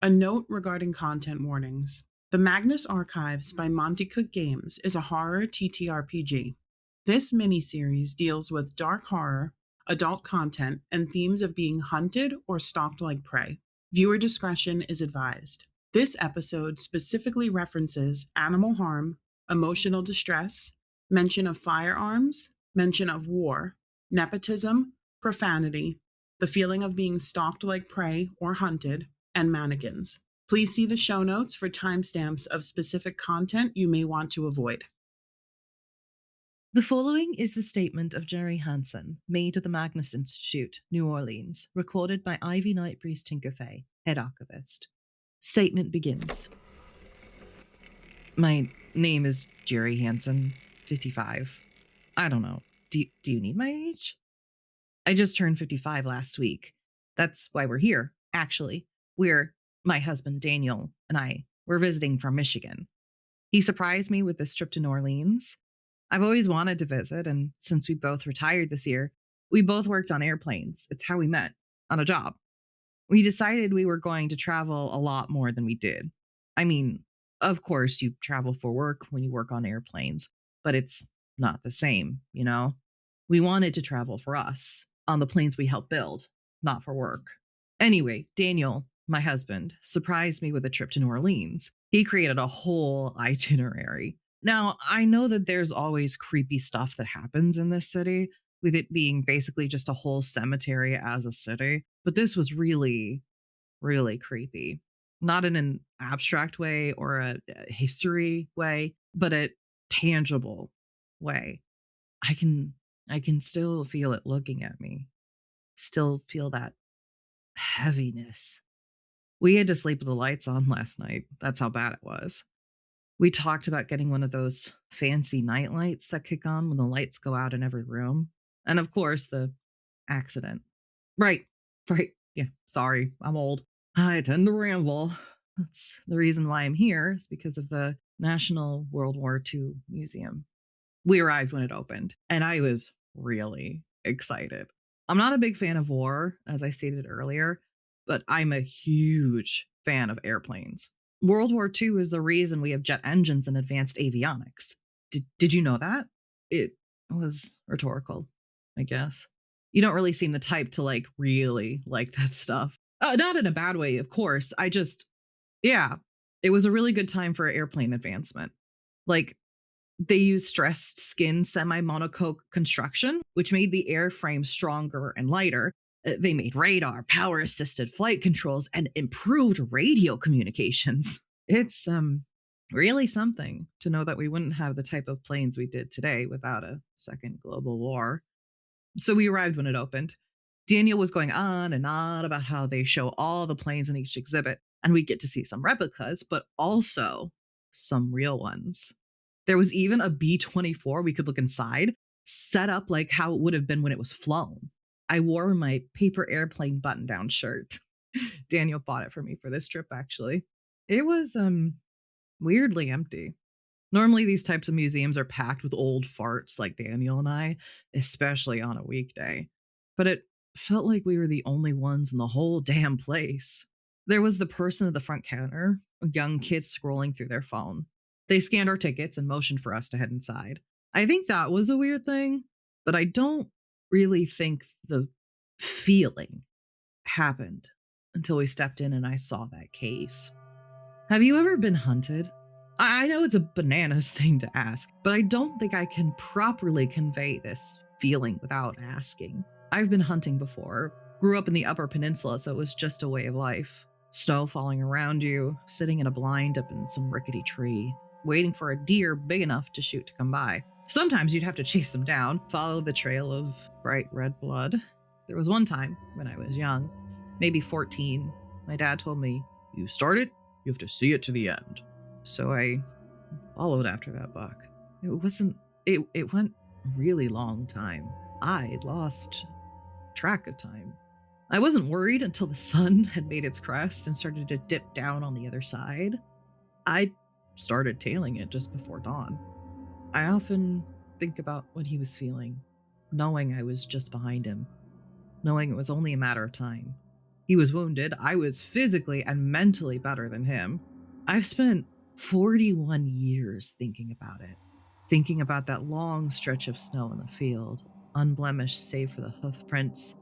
A note regarding content warnings. The Magnus Archives by Monte Cook Games is a horror TTRPG. This miniseries deals with dark horror, adult content, and themes of being hunted or stalked like prey. Viewer discretion is advised. This episode specifically references animal harm, emotional distress, mention of firearms, mention of war, nepotism, profanity, the feeling of being stalked like prey or hunted, and mannequins. Please see the show notes for timestamps of specific content you may want to avoid. The following is the statement of Jerry Hansen, made at the Magnus Institute, New Orleans, recorded by Ivy Nightbreeze Tinkerfay, head archivist. Statement begins. My name is Jerry Hansen, 55. I don't know. Do you need my age? I just turned 55 last week. That's why we're here, actually. My husband Daniel and I, we're visiting from Michigan. He surprised me with this trip to New Orleans. I've always wanted to visit, and since we both retired this year, we both worked on airplanes. It's how we met, on a job. We decided we were going to travel a lot more than we did. I mean, of course, you travel for work when you work on airplanes, but it's not the same, you know? We wanted to travel for us, on the planes we helped build, not for work. Anyway, Daniel, my husband, surprised me with a trip to New Orleans. He created a whole itinerary. Now, I know that there's always creepy stuff that happens in this city, with it being basically just a whole cemetery as a city, but this was really, really creepy. Not in an abstract way or a history way, but a tangible way. I can still feel it looking at me. Still feel that heaviness. We had to sleep with the lights on last night. That's how bad it was. We talked about getting one of those fancy night lights that kick on when the lights go out in every room. And of course, the accident. Right. Yeah, sorry, I'm old. I tend to ramble. That's the reason why I'm here, is because of the National World War II Museum. We arrived when it opened, and I was really excited. I'm not a big fan of war, as I stated earlier, but I'm a huge fan of airplanes. World War II is the reason we have jet engines and advanced avionics. Did you know that? It was rhetorical, I guess. You don't really seem the type to really like that stuff. Not in a bad way, of course. Yeah, it was a really good time for airplane advancement. They used stressed skin semi-monocoque construction, which made the airframe stronger and lighter. They made radar, power-assisted flight controls, and improved radio communications. It's really something to know that we wouldn't have the type of planes we did today without a second global war. So we arrived when it opened. Daniel was going on and on about how they show all the planes in each exhibit, and we'd get to see some replicas, but also some real ones. There was even a B-24 we could look inside, set up like how it would have been when it was flown. I wore my paper airplane button-down shirt. Daniel bought it for me for this trip, actually. It was weirdly empty. Normally, these types of museums are packed with old farts like Daniel and I, especially on a weekday. But it felt like we were the only ones in the whole damn place. There was the person at the front counter, a young kid scrolling through their phone. They scanned our tickets and motioned for us to head inside. I think that was a weird thing, but I don't really think the feeling happened until we stepped in and I saw that case. Have you ever been hunted? I know it's a bananas thing to ask, but I don't think I can properly convey this feeling without asking. I've been hunting before. Grew up in the Upper Peninsula, so it was just a way of life. Snow falling around you, sitting in a blind up in some rickety tree, waiting for a deer big enough to shoot to come by. Sometimes you'd have to chase them down, follow the trail of bright red blood. There was one time when I was young, maybe 14, my dad told me, "You start it, you have to see it to the end." So I followed after that buck. It went a really long time. I lost track of time. I wasn't worried until the sun had made its crest and started to dip down on the other side. I started tailing it just before dawn. I often think about what he was feeling, knowing I was just behind him, knowing it was only a matter of time. He was wounded. I was physically and mentally better than him. I've spent 41 years thinking about it, thinking about that long stretch of snow in the field, unblemished save for the hoof prints,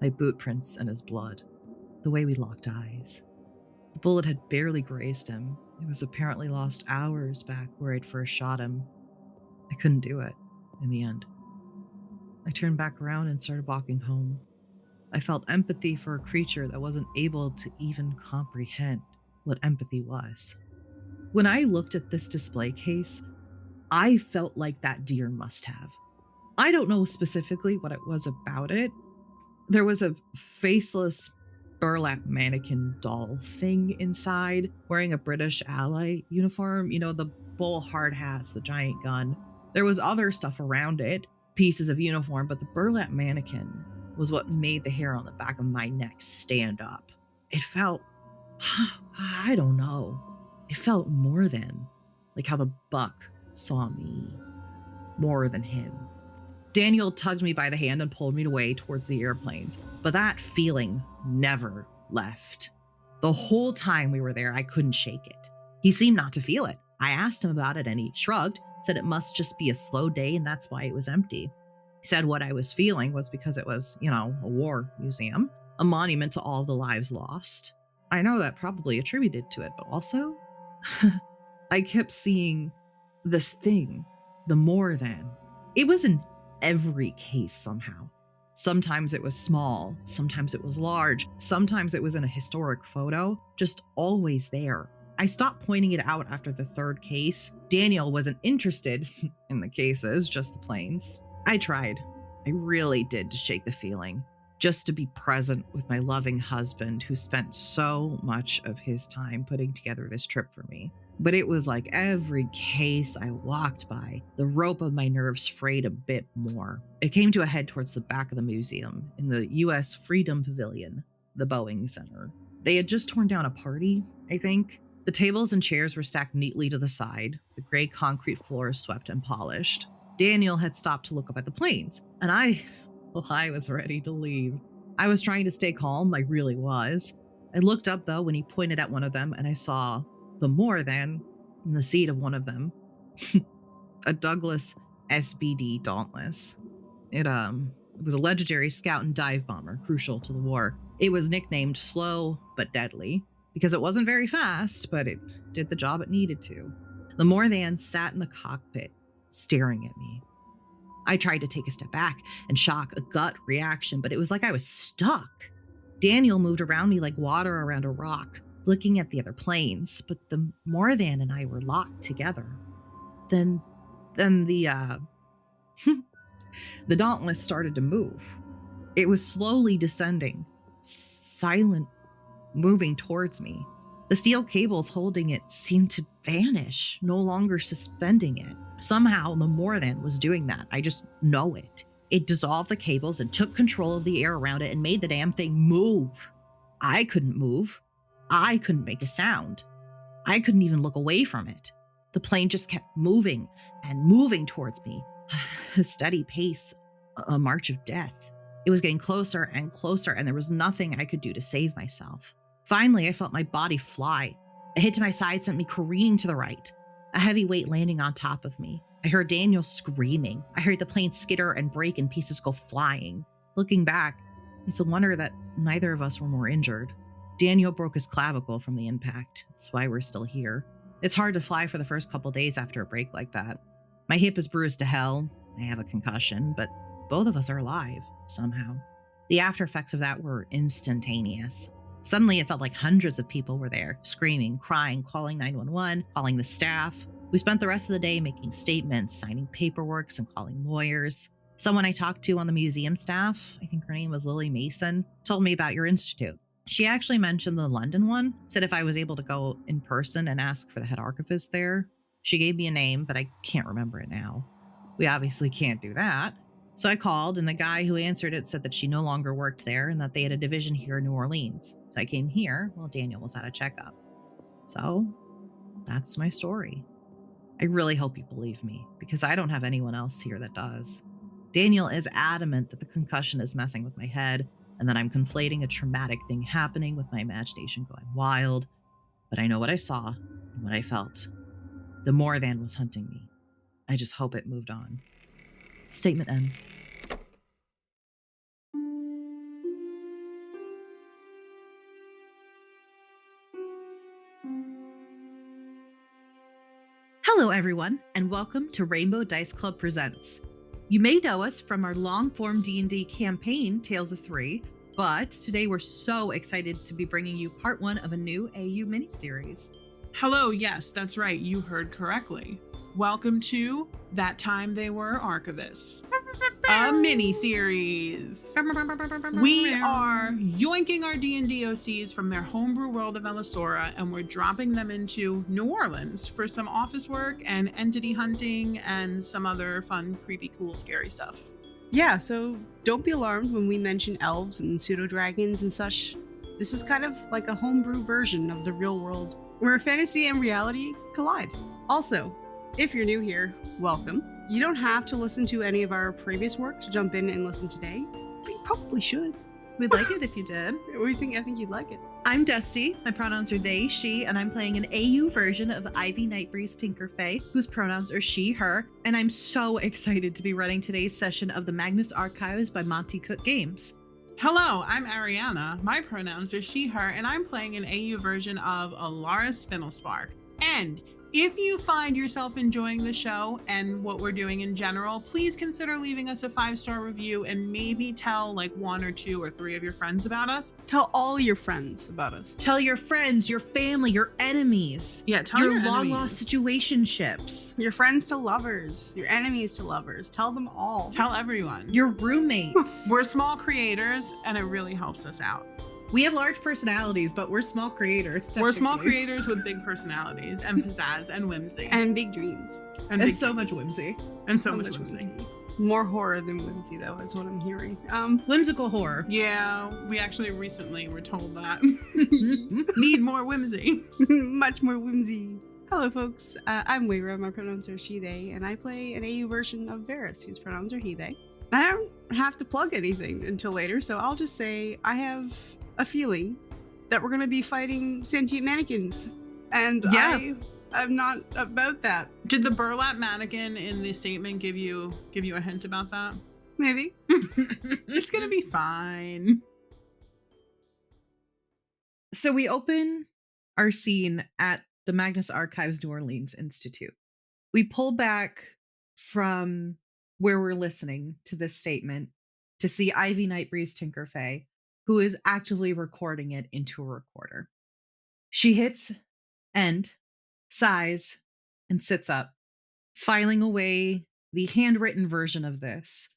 my boot prints, and his blood. The way we locked eyes. The bullet had barely grazed him. It was apparently lost hours back where I'd first shot him. I couldn't do it, in the end. I turned back around and started walking home. I felt empathy for a creature that wasn't able to even comprehend what empathy was. When I looked at this display case, I felt like that deer must have. I don't know specifically what it was about it. There was a faceless burlap mannequin doll thing inside, wearing a British ally uniform. You know, the bull hard hats, the giant gun. There was other stuff around it, pieces of uniform, but the burlap mannequin was what made the hair on the back of my neck stand up. It felt, I don't know, it felt more than, like how the buck saw me, more than him. Daniel tugged me by the hand and pulled me away towards the airplanes, but that feeling never left. The whole time we were there, I couldn't shake it. He seemed not to feel it. I asked him about it and he shrugged, said it must just be a slow day and that's why it was empty. He said what I was feeling was because it was, a war museum, a monument to all the lives lost. I know that probably attributed to it, but also, I kept seeing this thing, the more than. It was in every case somehow. Sometimes it was small, sometimes it was large, sometimes it was in a historic photo, just always there. I stopped pointing it out after the third case. Daniel wasn't interested in the cases, just the planes. I tried. I really did to shake the feeling, just to be present with my loving husband who spent so much of his time putting together this trip for me. But it was like every case I walked by, the rope of my nerves frayed a bit more. It came to a head towards the back of the museum, in the U.S. Freedom Pavilion, the Boeing Center. They had just torn down a party, I think. The tables and chairs were stacked neatly to the side, the gray concrete floors swept and polished. Daniel had stopped to look up at the planes, and I was ready to leave. I was trying to stay calm, I really was. I looked up, though, when he pointed at one of them, and I saw the more than in the seat of one of them. A Douglas SBD Dauntless. It was a legendary scout and dive bomber, crucial to the war. It was nicknamed Slow but Deadly because it wasn't very fast, but it did the job it needed to. The more than sat in the cockpit, staring at me. I tried to take a step back and shock a gut reaction, but it was like I was stuck. Daniel moved around me like water around a rock, looking at the other planes, but the more than and I were locked together. Then the the Dauntless started to move. It was slowly descending, silent, moving towards me. The steel cables holding it seemed to vanish, no longer suspending it. Somehow, the more than was doing that. I just know it. It dissolved the cables and took control of the air around it and made the damn thing move. I couldn't move. I couldn't make a sound. I couldn't even look away from it. The plane just kept moving and moving towards me. A steady pace, a march of death. It was getting closer and closer, and there was nothing I could do to save myself. Finally, I felt my body fly. A hit to my side sent me careening to the right, a heavy weight landing on top of me. I heard Daniel screaming. I heard the plane skitter and break and pieces go flying. Looking back, it's a wonder that neither of us were more injured. Daniel broke his clavicle from the impact. That's why we're still here. It's hard to fly for the first couple days after a break like that. My hip is bruised to hell. I have a concussion, but both of us are alive, somehow. The after effects of that were instantaneous. Suddenly, it felt like hundreds of people were there, screaming, crying, calling 911, calling the staff. We spent the rest of the day making statements, signing paperwork, and calling lawyers. Someone I talked to on the museum staff, I think her name was Lily Mason, told me about your institute. She actually mentioned the London one, said if I was able to go in person and ask for the head archivist there. She gave me a name, but I can't remember it now. We obviously can't do that. So I called, and the guy who answered it said that she no longer worked there and that they had a division here in New Orleans. So I came here while Daniel was at a checkup. So that's my story. I really hope you believe me, because I don't have anyone else here that does. Daniel is adamant that the concussion is messing with my head, and then I'm conflating a traumatic thing happening with my imagination going wild. But I know what I saw and what I felt. The Morthan was hunting me. I just hope it moved on. Statement ends. Hello, everyone, and welcome to Rainbow Dice Club Presents. You may know us from our long-form D&D campaign, Tales of Three, but today we're so excited to be bringing you part 1 of a new AU miniseries. Hello, yes, that's right, you heard correctly. Welcome to That Time They Were Archivists, a mini-series. We are yoinking our D&D OCs from their homebrew world of Elisora, and we're dropping them into New Orleans for some office work and entity hunting and some other fun, creepy, cool, scary stuff. Yeah, so don't be alarmed when we mention elves and pseudo-dragons and such. This is kind of like a homebrew version of the real world, where fantasy and reality collide. Also, if you're new here, welcome. You don't have to listen to any of our previous work to jump in and listen today, but you probably should. We'd like it if you did. I think you'd like it. I'm Dusty. My pronouns are they, she, and I'm playing an AU version of Ivy Nightbreeze Tinkerfey, whose pronouns are she, her, and I'm so excited to be running today's session of the Magnus Archives by Monty Cook Games. Hello, I'm Ariana. My pronouns are she, her, and I'm playing an AU version of Alara Spindlespark. And if you find yourself enjoying the show and what we're doing in general, please consider leaving us a 5-star review and maybe tell like 1 or 2 or 3 of your friends about us. Tell all your friends about us. Tell your friends, your family, your enemies. Yeah, tell your your long-lost situationships. Your friends to lovers, your enemies to lovers. Tell them all. Tell everyone. Your roommates. We're small creators and it really helps us out. We have large personalities, but we're small creators. We're small creators with big personalities and pizzazz and whimsy. And big dreams. And so much whimsy. And so much whimsy. More horror than whimsy, though, is what I'm hearing. Whimsical horror. Yeah, we actually recently were told that. Need more whimsy. Much more whimsy. Hello, folks. I'm Wayra. My pronouns are she, they, and I play an AU version of Varys, whose pronouns are he, they. I don't have to plug anything until later, so I'll just say I have a feeling that we're going to be fighting sentient mannequins. And yeah. I'm not about that. Did the burlap mannequin in the statement give you a hint about that? Maybe. It's going to be fine. So we open our scene at the Magnus Archives New Orleans Institute. We pull back from where we're listening to this statement to see Ivy Nightbreeze Tinkerfey, who is actively recording it into a recorder. She hits end, sighs, and sits up, filing away the handwritten version of this,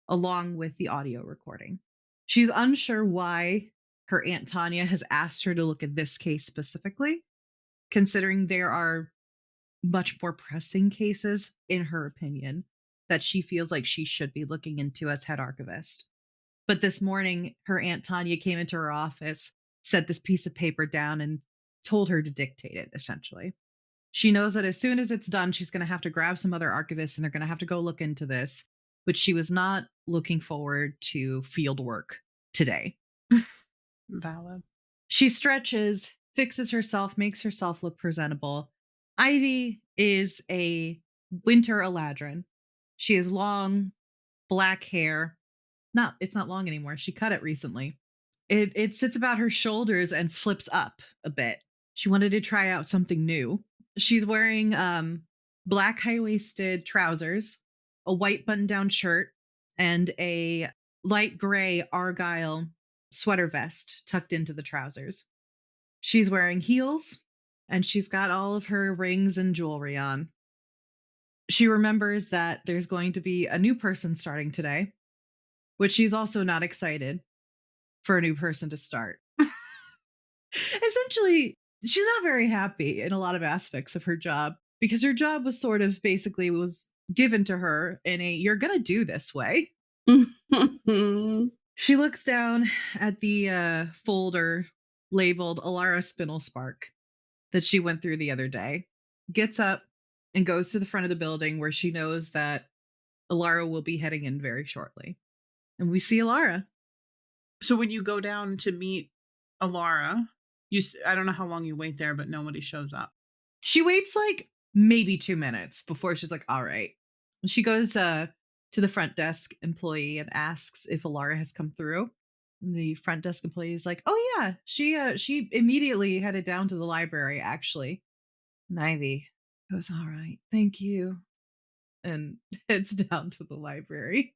along with the audio recording. She's unsure why her Aunt Tanya has asked her to look at this case specifically, considering there are much more pressing cases, in her opinion, that she feels like she should be looking into as head archivist. But this morning, her Aunt Tanya came into her office, set this piece of paper down, and told her to dictate it, essentially. She knows that as soon as it's done, she's going to have to grab some other archivists and they're going to have to go look into this. But she was not looking forward to field work today. Valid. She stretches, fixes herself, makes herself look presentable. Ivy is a winter Eladrin. She has long, black hair. It's not long anymore. She cut it recently. It sits about her shoulders and flips up a bit. She wanted to try out something new. She's wearing black high-waisted trousers, a white button-down shirt, and a light gray argyle sweater vest tucked into the trousers. She's wearing heels, and she's got all of her rings and jewelry on. She remembers that there's going to be a new person starting today, which she's also not excited for a new person to start. Essentially, she's not very happy in a lot of aspects of her job because her job was sort of basically was given to her in a you're gonna do this way. She looks down at the folder labeled Alara Spindlespark that she went through the other day, gets up and goes to the front of the building where she knows that Alara will be heading in very shortly. And we see Alara. So when you go down to meet Alara, I don't know how long you wait there, but nobody shows up. She waits like maybe 2 minutes before she's like, all right. She goes to the front desk employee and asks if Alara has come through. And the front desk employee is like, oh yeah, she immediately headed down to the library, actually. And Ivy goes, all right, thank you. And heads down to the library.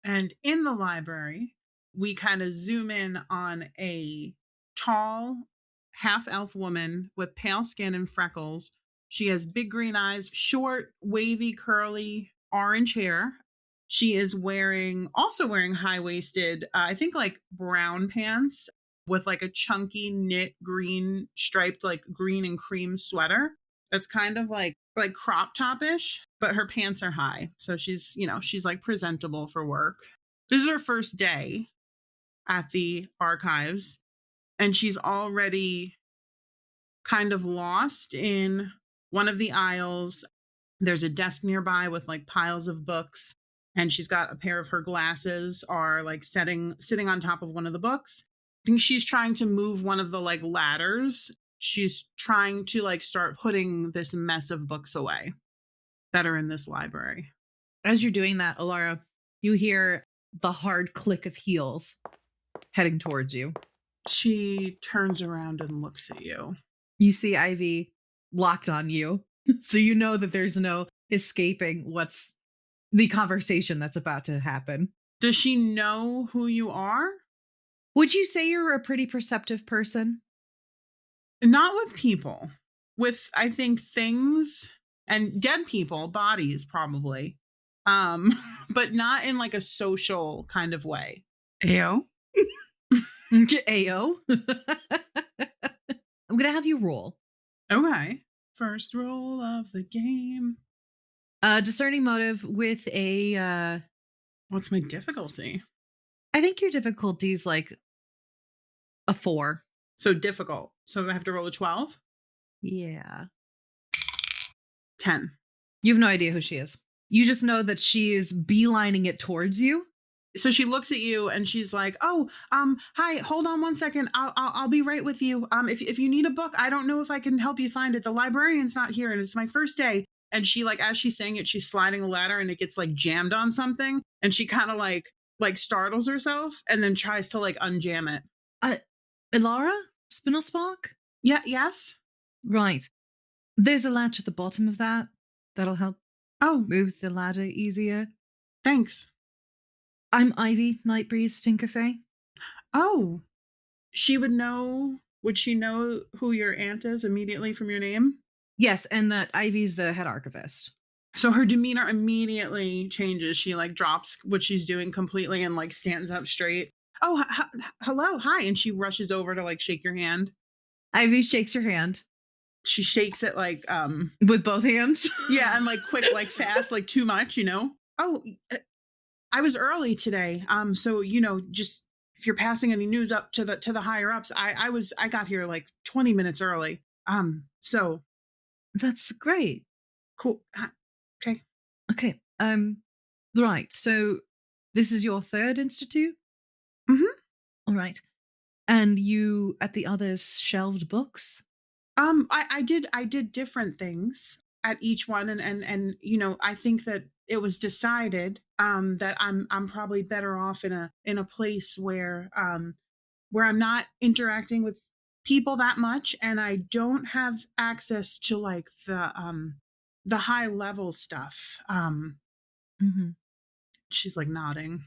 And in the library, we kind of zoom in on a tall, half elf woman with pale skin and freckles. She has big green eyes, short, wavy, curly, orange hair. She is also wearing high waisted, I think like brown pants with like a chunky knit green striped, like green and cream sweater. That's kind of like crop top-ish, but her pants are high. So she's like presentable for work. This is her first day at the archives, and she's already kind of lost in one of the aisles. There's a desk nearby with like piles of books, and she's got a pair of her glasses are like sitting on top of one of the books. I think she's trying to move one of the like ladders. She's trying to like start putting this mess of books away that are in this library. As you're doing that, Alara, you hear the hard click of heels heading towards you. She turns around and looks at you. You see Ivy locked on you. So you know that there's no escaping what's the conversation that's about to happen. Does she know who you are? Would you say you're a pretty perceptive person? Not with people. With, I think, things and dead people, bodies probably. But not in like a social kind of way. Ayo. Ayo. I'm gonna have you roll. Okay. First roll of the game. Discerning motive with a What's my difficulty? I think your difficulty is like a 4. So difficult. So I have to roll a 12? Yeah. 10. You have no idea who she is. You just know that she is beelining it towards you. So she looks at you and she's like, "Oh, hi, hold on one second. I'll be right with you. If you need a book, I don't know if I can help you find it. The librarian's not here and it's my first day." And she like, as she's saying it, she's sliding a ladder and it gets like jammed on something. And she kind of like startles herself and then tries to like unjam it. Ilara? Spinel Spark? Yeah, yes. Right. There's a latch at the bottom of that. That'll help Oh, move the ladder easier. thanks. I'm Ivy, Nightbreeze Stinkerfay. Oh, she would know. Would she know who your aunt is immediately from your name? Yes, and that Ivy's the head archivist. So her demeanor immediately changes. She like drops what she's doing completely and like stands up straight. Oh, hello, hi. And she rushes over to like shake your hand. Ivy shakes your hand. She shakes it like, with both hands? yeah, and like quick, like fast, like too much, you know? Oh, I was early today. So, just if you're passing any news up to the higher ups, I got here like 20 minutes early. So That's great. cool. Okay. Okay. Right. So this is your third institute? Mhm. All right. And you at the others shelved books? I did different things at each one, and I think that it was decided that I'm probably better off in a place where I'm not interacting with people that much, and I don't have access to like the high level stuff. Mm-hmm. She's like nodding.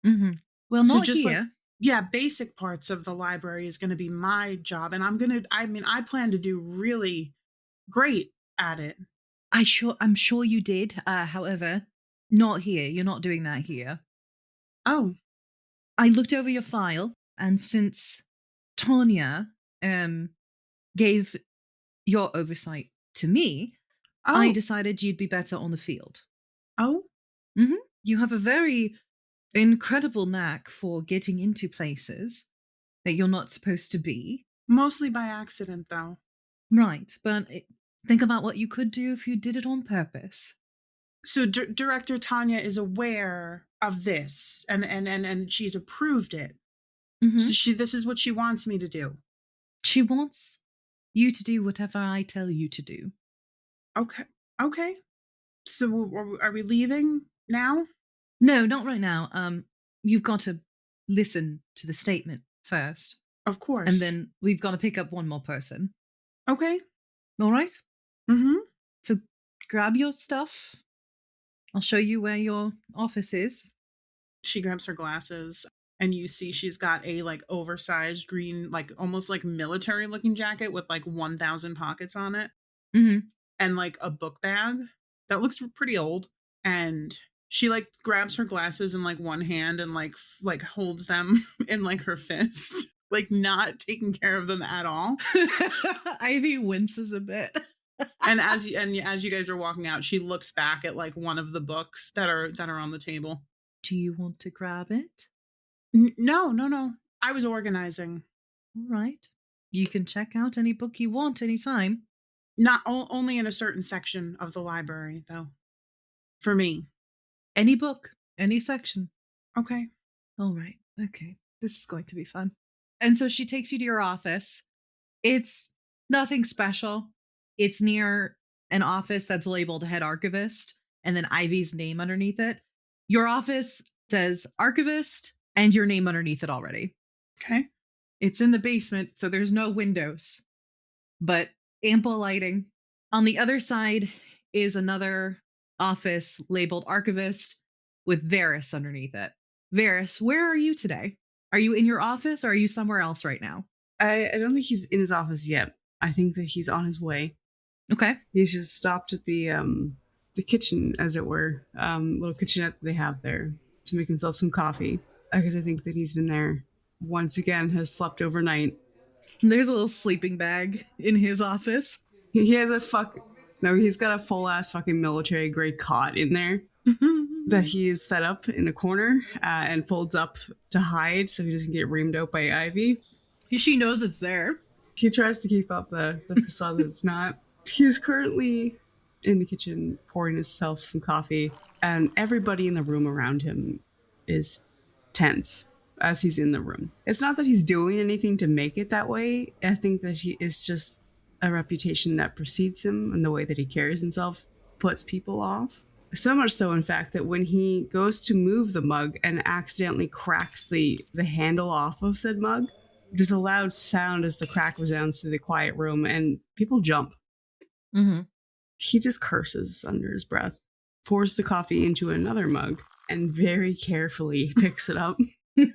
Mm-hmm. Well, So not just like, here. yeah, basic parts of the library is going to be my job, and I plan to do really great at it. I'm sure you did. However, not here. You're not doing that here. Oh, I looked over your file, and since Tanya gave your oversight to me, I oh, decided you'd be better on the field. oh, You have a very incredible knack for getting into places that you're not supposed to be. mostly by accident though. Right, but think about what you could do if you did it on purpose. So Director Tanya is aware of this, and she's approved it. Mm-hmm. So this is what she wants me to do. She wants you to do whatever I tell you to do. Okay. Okay. So are we leaving now? No, not right now. You've got to listen to the statement first, Of course. and then we've got to pick up one more person. Okay. All right? Mm-hmm. So grab your stuff. I'll show you where your office is. She grabs her glasses, and you see she's got a like oversized green, like almost like military looking jacket with like 1,000 pockets on it, Mm-hmm. and like a book bag that looks pretty old. And she like grabs her glasses in like one hand and like holds them in like her fist, like not taking care of them at all. Ivy winces a bit. And as you guys are walking out, she looks back at like one of the books that are on the table. Do you want to grab it? No. I was organizing. All right. You can check out any book you want anytime. Not only in a certain section of the library, though. For me. Any book, any section. Okay. All right. Okay. This is going to be fun. And so she takes you to your office. It's nothing special. It's near an office that's labeled head archivist and then Ivy's name underneath it. Your office says archivist and your name underneath it already. Okay. It's in the basement, so there's no windows, but ample lighting. On the other side is another office labeled archivist with Varys underneath it. Varys, where are you today? Are you in your office or are you somewhere else right now? I don't think he's in his office yet. I think that he's on his way. Okay. He's just stopped at the kitchen, as it were, little kitchenette that they have there to make himself some coffee. Because I think that he's been there once again, has slept overnight. There's a little sleeping bag in his office. He has he's got a full ass fucking military grade cot in there that he is set up in a corner and folds up to hide so he doesn't get reamed out by Ivy. She knows it's there. He tries to keep up the facade that it's not. He's currently in the kitchen pouring himself some coffee, and everybody in the room around him is tense as he's in the room. It's not that he's doing anything to make it that way. I think that it's just a reputation that precedes him, and the way that he carries himself puts people off. So much so, in fact, that when he goes to move the mug and accidentally cracks the handle off of said mug, there's a loud sound as the crack resounds through the quiet room, and people jump. Mm-hmm. He just curses under his breath, pours the coffee into another mug, and very carefully picks it up. He's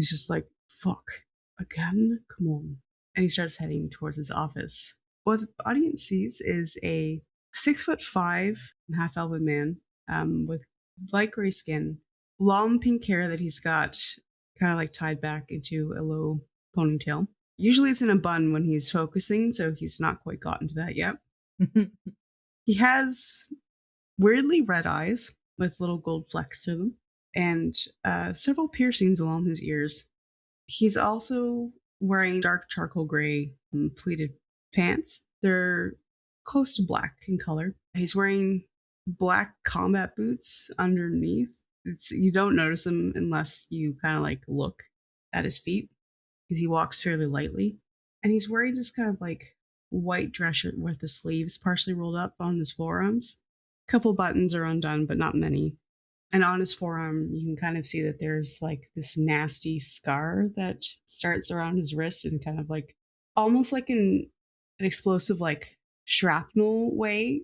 just like, fuck, again? Come on. And he starts heading towards his office. What the audience sees is a 6'5" half-elven man with light gray skin, long pink hair that he's got kind of like tied back into a low ponytail. Usually it's in a bun when he's focusing, so he's not quite gotten to that yet. He has weirdly red eyes with little gold flecks to them and several piercings along his ears. He's also wearing dark charcoal gray pleated pants. They're close to black in color. He's wearing black combat boots underneath. You don't notice them unless you kind of like look at his feet because he walks fairly lightly. And he's wearing just kind of like white dress shirt with the sleeves partially rolled up on his forearms. A couple buttons are undone, but not many. And on his forearm, you can kind of see that there's like this nasty scar that starts around his wrist and kind of like almost like an explosive like shrapnel way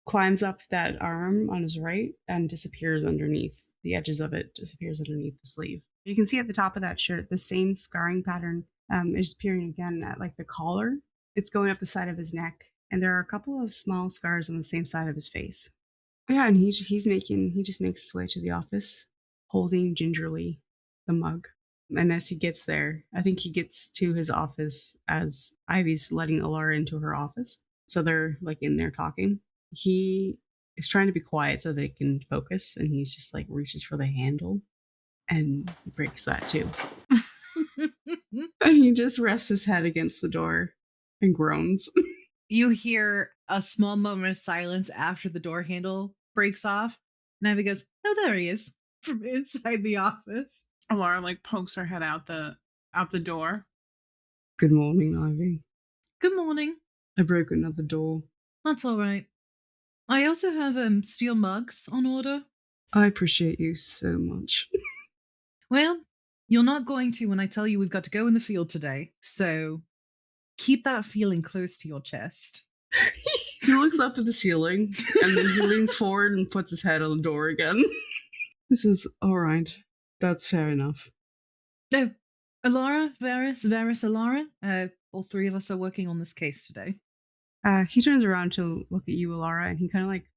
climbs up that arm on his right and disappears underneath. The edges of it disappears underneath the sleeve. You can see at the top of that shirt, the same scarring pattern is appearing again at like the collar. It's going up the side of his neck. And there are a couple of small scars on the same side of his face. Yeah, and he just makes his way to the office, holding gingerly the mug. And as he gets there, I think he gets to his office as Ivy's letting Alara into her office. So they're like in there talking. He is trying to be quiet so they can focus, and he's just like reaches for the handle and breaks that too. And he just rests his head against the door and groans. You hear a small moment of silence after the door handle breaks off. And Ivy goes, Oh, there he is from inside the office. Alara like pokes her head out the door. Good morning, Ivy. Good morning. I broke another door. That's all right. I also have steel mugs on order. I appreciate you so much. Well, you're not going to when I tell you we've got to go in the field today, so keep that feeling close to your chest. He looks up at the ceiling, and then he leans forward and puts his head on the door again. This is all right. That's fair enough. No, Alara, Varys, Alara, all three of us are working on this case today. He turns around to look at you, Alara, and he kind of like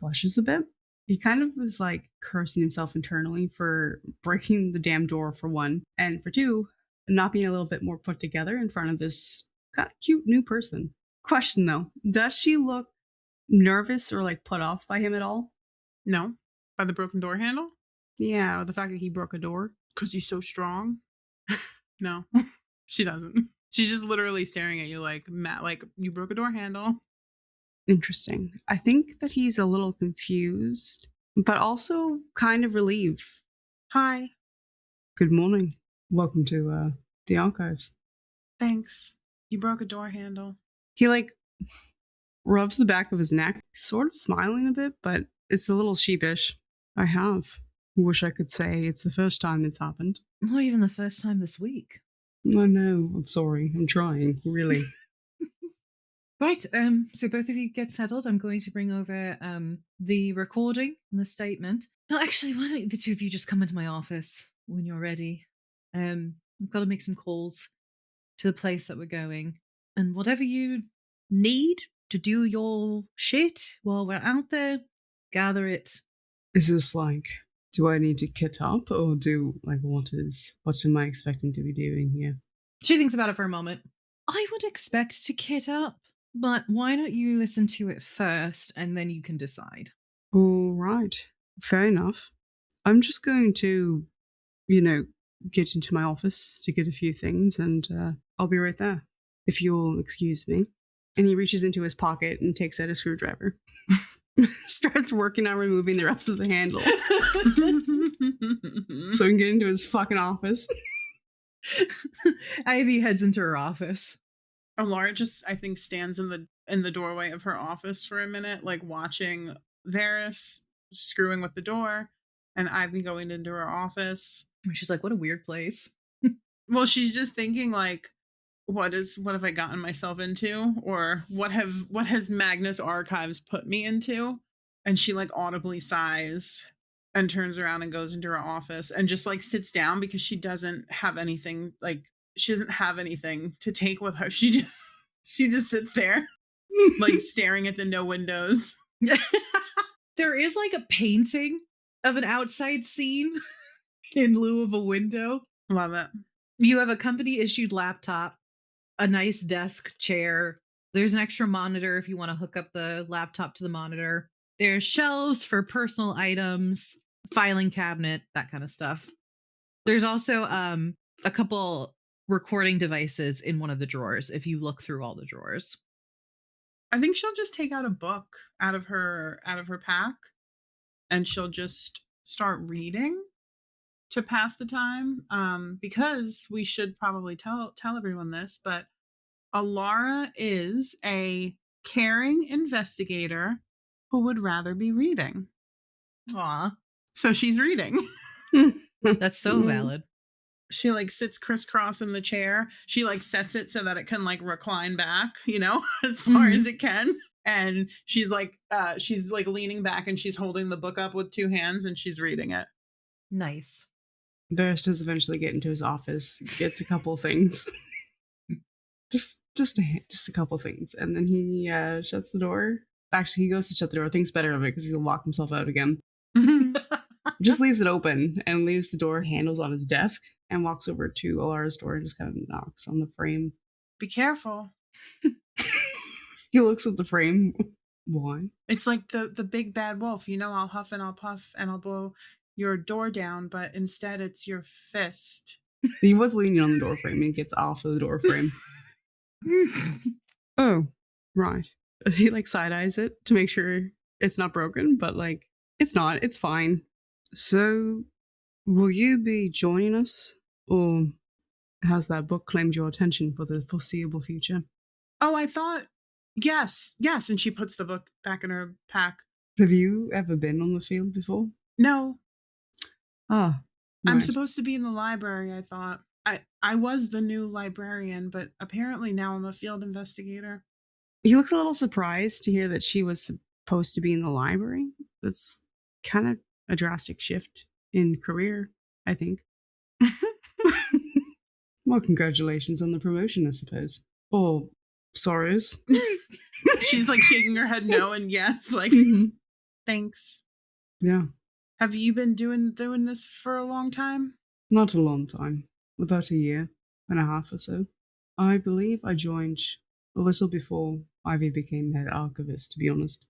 blushes a bit. He kind of is like cursing himself internally for breaking the damn door, for one, and for two, not being a little bit more put together in front of this kind of cute new person. Question though, does she look nervous or like put off by him at all? No. By the broken door handle? Yeah, or the fact that he broke a door? Because he's so strong? No, she doesn't. She's just literally staring at you like, Matt, like, you broke a door handle. Interesting. I think that he's a little confused, but also kind of relieved. Hi. Good morning. Welcome to the archives. Thanks. You broke a door handle. He like rubs the back of his neck, sort of smiling a bit, but it's a little sheepish. I have. Wish I could say it's the first time it's happened. Not even the first time this week. I know. I'm sorry. I'm trying, really. Right, so both of you get settled. I'm going to bring over the recording and the statement. No, actually, why don't the two of you just come into my office when you're ready? I've got to make some calls to the place that we're going. And whatever you need to do your shit while we're out there, gather it. Is this like, do I need to kit up, or what am I expecting to be doing here? She thinks about it for a moment. I would expect to kit up, but why don't you listen to it first and then you can decide? All right. Fair enough. I'm just going to, get into my office to get a few things, and I'll be right there, if you'll excuse me. And he reaches into his pocket and takes out a screwdriver. Starts working on removing the rest of the handle. So he can get into his fucking office. Ivy heads into her office. Alara just, I think, stands in the doorway of her office for a minute, like watching Varys screwing with the door, and Ivy going into her office. And she's like, what a weird place. Well, she's just thinking like, what have I gotten myself into? Or what has Magnus Archives put me into? And she like audibly sighs and turns around and goes into her office and just like sits down because she doesn't have anything, like she doesn't have anything to take with her. She just sits there like staring at the no windows. There is like a painting of an outside scene in lieu of a window. Love it. You have a company issued laptop, a nice desk chair. There's an extra monitor if you want to hook up the laptop to the monitor. There's shelves for personal items, filing cabinet, that kind of stuff. There's also a couple recording devices in one of the drawers if you look through all the drawers. I think she'll just take out a book out of her pack and she'll just start reading to pass the time. Because we should probably tell everyone this, but Alara is a caring investigator who would rather be reading. Aw. So she's reading. That's so valid. She like sits crisscross in the chair. She like sets it so that it can like recline back, as far as it can. And she's like leaning back and she's holding the book up with two hands and she's reading it. Nice. Varys does eventually get into his office, gets a couple things. just a couple things. And then he shuts the door. Actually, he goes to shut the door, thinks better of it because he'll lock himself out again. Just leaves it open and leaves the door handles on his desk and walks over to Alara's door and just kind of knocks on the frame. Be careful. He looks at the frame. Why? It's like the big bad wolf. I'll huff and I'll puff and I'll blow your door down, but instead it's your fist. He was leaning on the door frame and he gets off of the door frame. Oh, right. He like side eyes it to make sure it's not broken, but like it's not. It's fine. So, will you be joining us, or has that book claimed your attention for the foreseeable future? Oh, I thought, yes, yes. And she puts the book back in her pack. Have you ever been on the field before? No, Ah, I'm right. supposed to be in the library, I thought. I was the new librarian, but apparently now I'm a field investigator. He looks a little surprised to hear that she was supposed to be in the library. That's kind of a drastic shift in career, I think. Well, congratulations on the promotion, I suppose. Or sorrows. She's like shaking her head no and yes, like, Mhm. thanks. Yeah, Have you been doing this for a long time? not a long time. About a year and a half or so. I believe I joined a little before Ivy became head archivist, to be honest.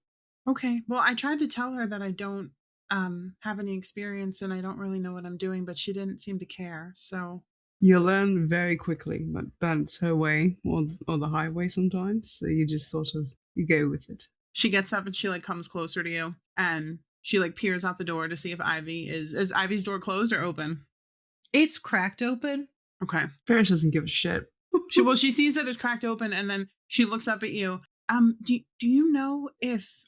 Okay. Well, I tried to tell her that I don't have any experience and I don't really know what I'm doing, but she didn't seem to care. So You learn very quickly, but that's her way, or the highway sometimes. So you just sort of you go with it. she gets up and she like comes closer to you and she like peers out the door to see if Ivy is Ivy's door closed or open? It's cracked open. Okay. Ferris doesn't give a shit. She sees that it's cracked open and then she looks up at you. Do you know if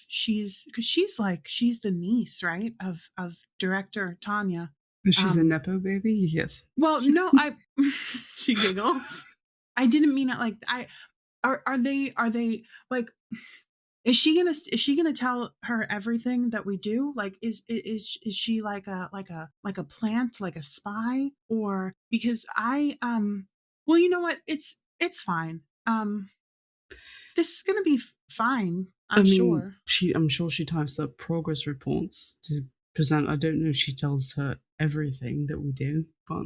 she's, because she's the niece, right, of director Tanya? She's a nepo baby. Yes. Well, no, she giggles. I didn't mean it like I are they like, is she gonna tell her everything that we do? Like is she like a plant, like a spy? Or because well, you know what? It's fine. This is gonna be fine, I'm sure. I'm sure she types up progress reports to present. I don't know if she tells her everything that we do, but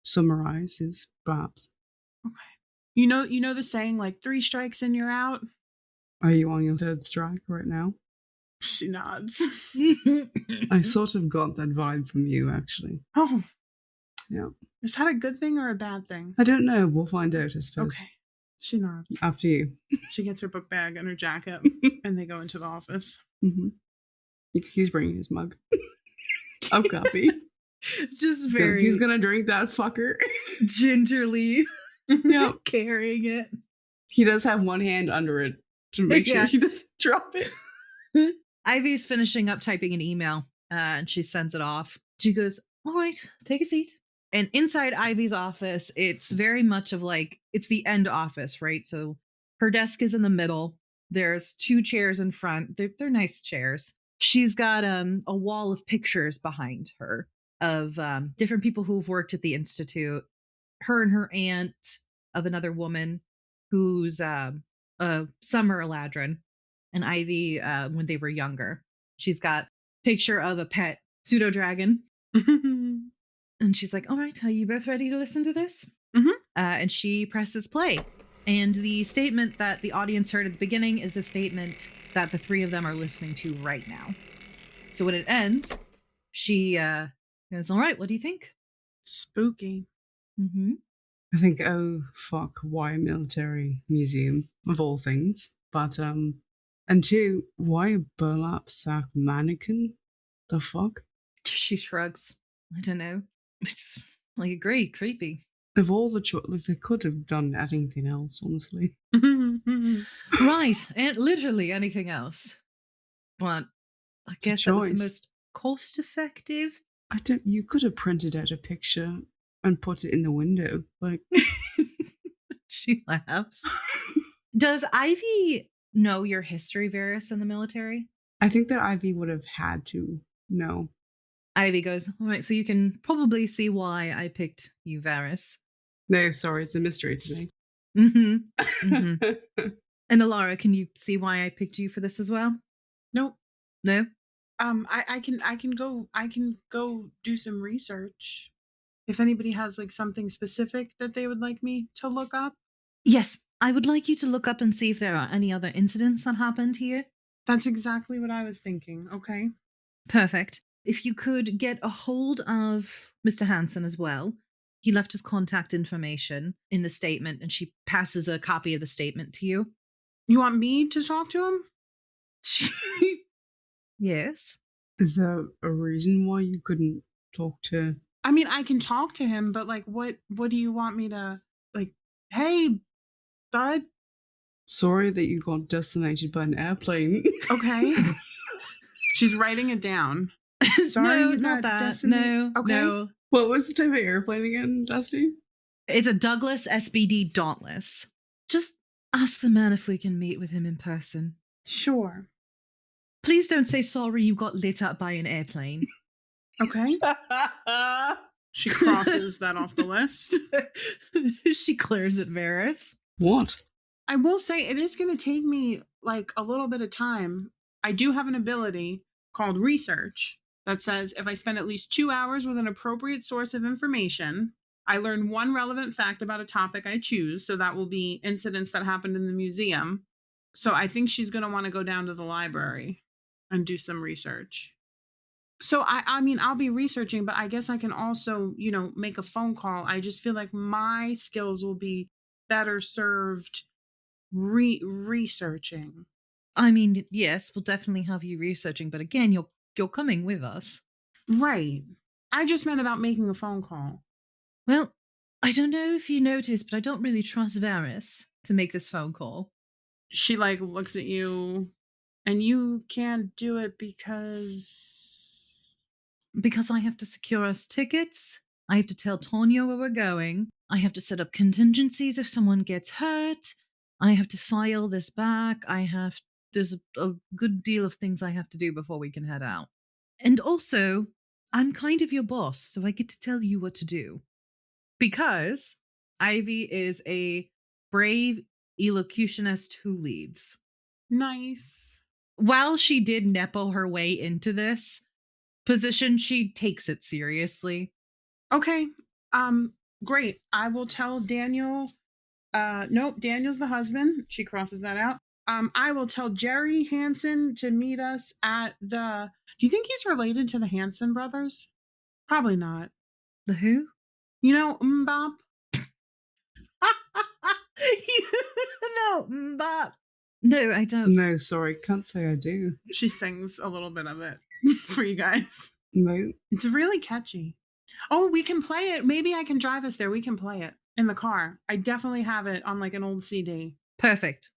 summarizes perhaps. Okay. You know the saying, like 3 strikes and you're out? Are you on your third strike right now? She nods. I sort of got that vibe from you, actually. Oh, Yeah. is that a good thing or a bad thing? I don't know. We'll find out, I suppose. Okay. She nods. After you. She gets her book bag and her jacket and they go into the office. Mm-hmm. He's bringing his mug of coffee. Just very He's gonna drink that fucker. gingerly Yeah. carrying it. He does have one hand under it to make sure Yeah. he doesn't drop it. Ivy's finishing up typing an email and she sends it off. She goes, "All right, take a seat." And inside Ivy's office, it's very much of like, it's the end office, right? So her desk is in the middle. There's 2 chairs in front. They're nice chairs. She's got a wall of pictures behind her of different people who've worked at the Institute. Her and her aunt, of another woman who's a Summer Eladrin, and Ivy when they were younger. She's got picture of a pet pseudo dragon. And she's like, "All right, are you both ready to listen to this?" Mhm. And she presses play. And the statement that the audience heard at the beginning is the statement that the 3 of them are listening to right now. So when it ends, she goes, "All right, what do you think?" Spooky. Mm-hmm. I think, oh fuck, why a military museum of all things? But and 2, why a burlap sack mannequin? The fuck? She shrugs. I don't know. It's like, agree, creepy. Of all the like, they could have done anything else, honestly. Right, and literally anything else. But I It's a guess that was the choice. most cost effective. I don't. You could have printed out a picture and put it in the window, like. She laughs. Does Ivy know your history, Varys, in the military? I think that Ivy would have had to know. Ivy goes, "All right, so you can probably see why I picked you, Varys." No, sorry, it's a mystery to me. Mm-hmm. Mm-hmm. And Alara, can you see why I picked you for this as well? Nope. No? I can go do some research. If anybody has like something specific that they would like me to look up. Yes, I would like you to look up and see if there are any other incidents that happened here. That's exactly what I was thinking. Okay. Perfect. If you could get a hold of Mr. Hansen as well. He left his contact information in the statement, and she passes a copy of the statement to you. You want me to talk to him? Yes. Is there a reason why you couldn't talk to... I mean, I can talk to him, but like, what do you want me to, like, hey, bud? Sorry that you got decimated by an airplane. Okay. She's writing it down. Sorry, No, you not got that. No, Okay. no. What was the type of airplane again, Dusty? It's a Douglas SBD Dauntless. Just ask the man if we can meet with him in person. Sure. Please don't say sorry you got lit up by an airplane. Okay. She crosses that off the list. She clears it, Varys. What? I will say it is going to take me like a little bit of time. I do have an ability called research that says if I spend at least 2 hours with an appropriate source of information, I learn one relevant fact about a topic I choose. So that will be incidents that happened in the museum. So I think she's going to want to go down to the library and do some research. So I mean, I'll be researching, but I guess I can also, make a phone call. I just feel like my skills will be better served researching. I mean, yes, we'll definitely have you researching, but again, you're coming with us. Right. I just meant about making a phone call. Well, I don't know if you noticed, but I don't really trust Varys to make this phone call. She like looks at you, and you can't do it because I have to secure us tickets. I have to tell Tonio where we're going. I have to set up contingencies if someone gets hurt. I have to file this back. There's a good deal of things I have to do before we can head out. And also, I'm kind of your boss, so I get to tell you what to do. Because Ivy is a brave elocutionist who leads. Nice. While she did Nepo her way into this position, she takes it seriously. Okay. Great. I will tell Daniel. Nope, Daniel's the husband. She crosses that out. I will tell Jerry Hansen to meet us at the... Do you think he's related to the Hansen brothers? Probably not. The who? You know, Mbop? No, Mbop. No, I don't. No, sorry, can't say I do. She sings a little bit of it for you guys. No. It's really catchy. Oh, we can play it. Maybe I can drive us there. We can play it in the car. I definitely have it on like an old CD. Perfect.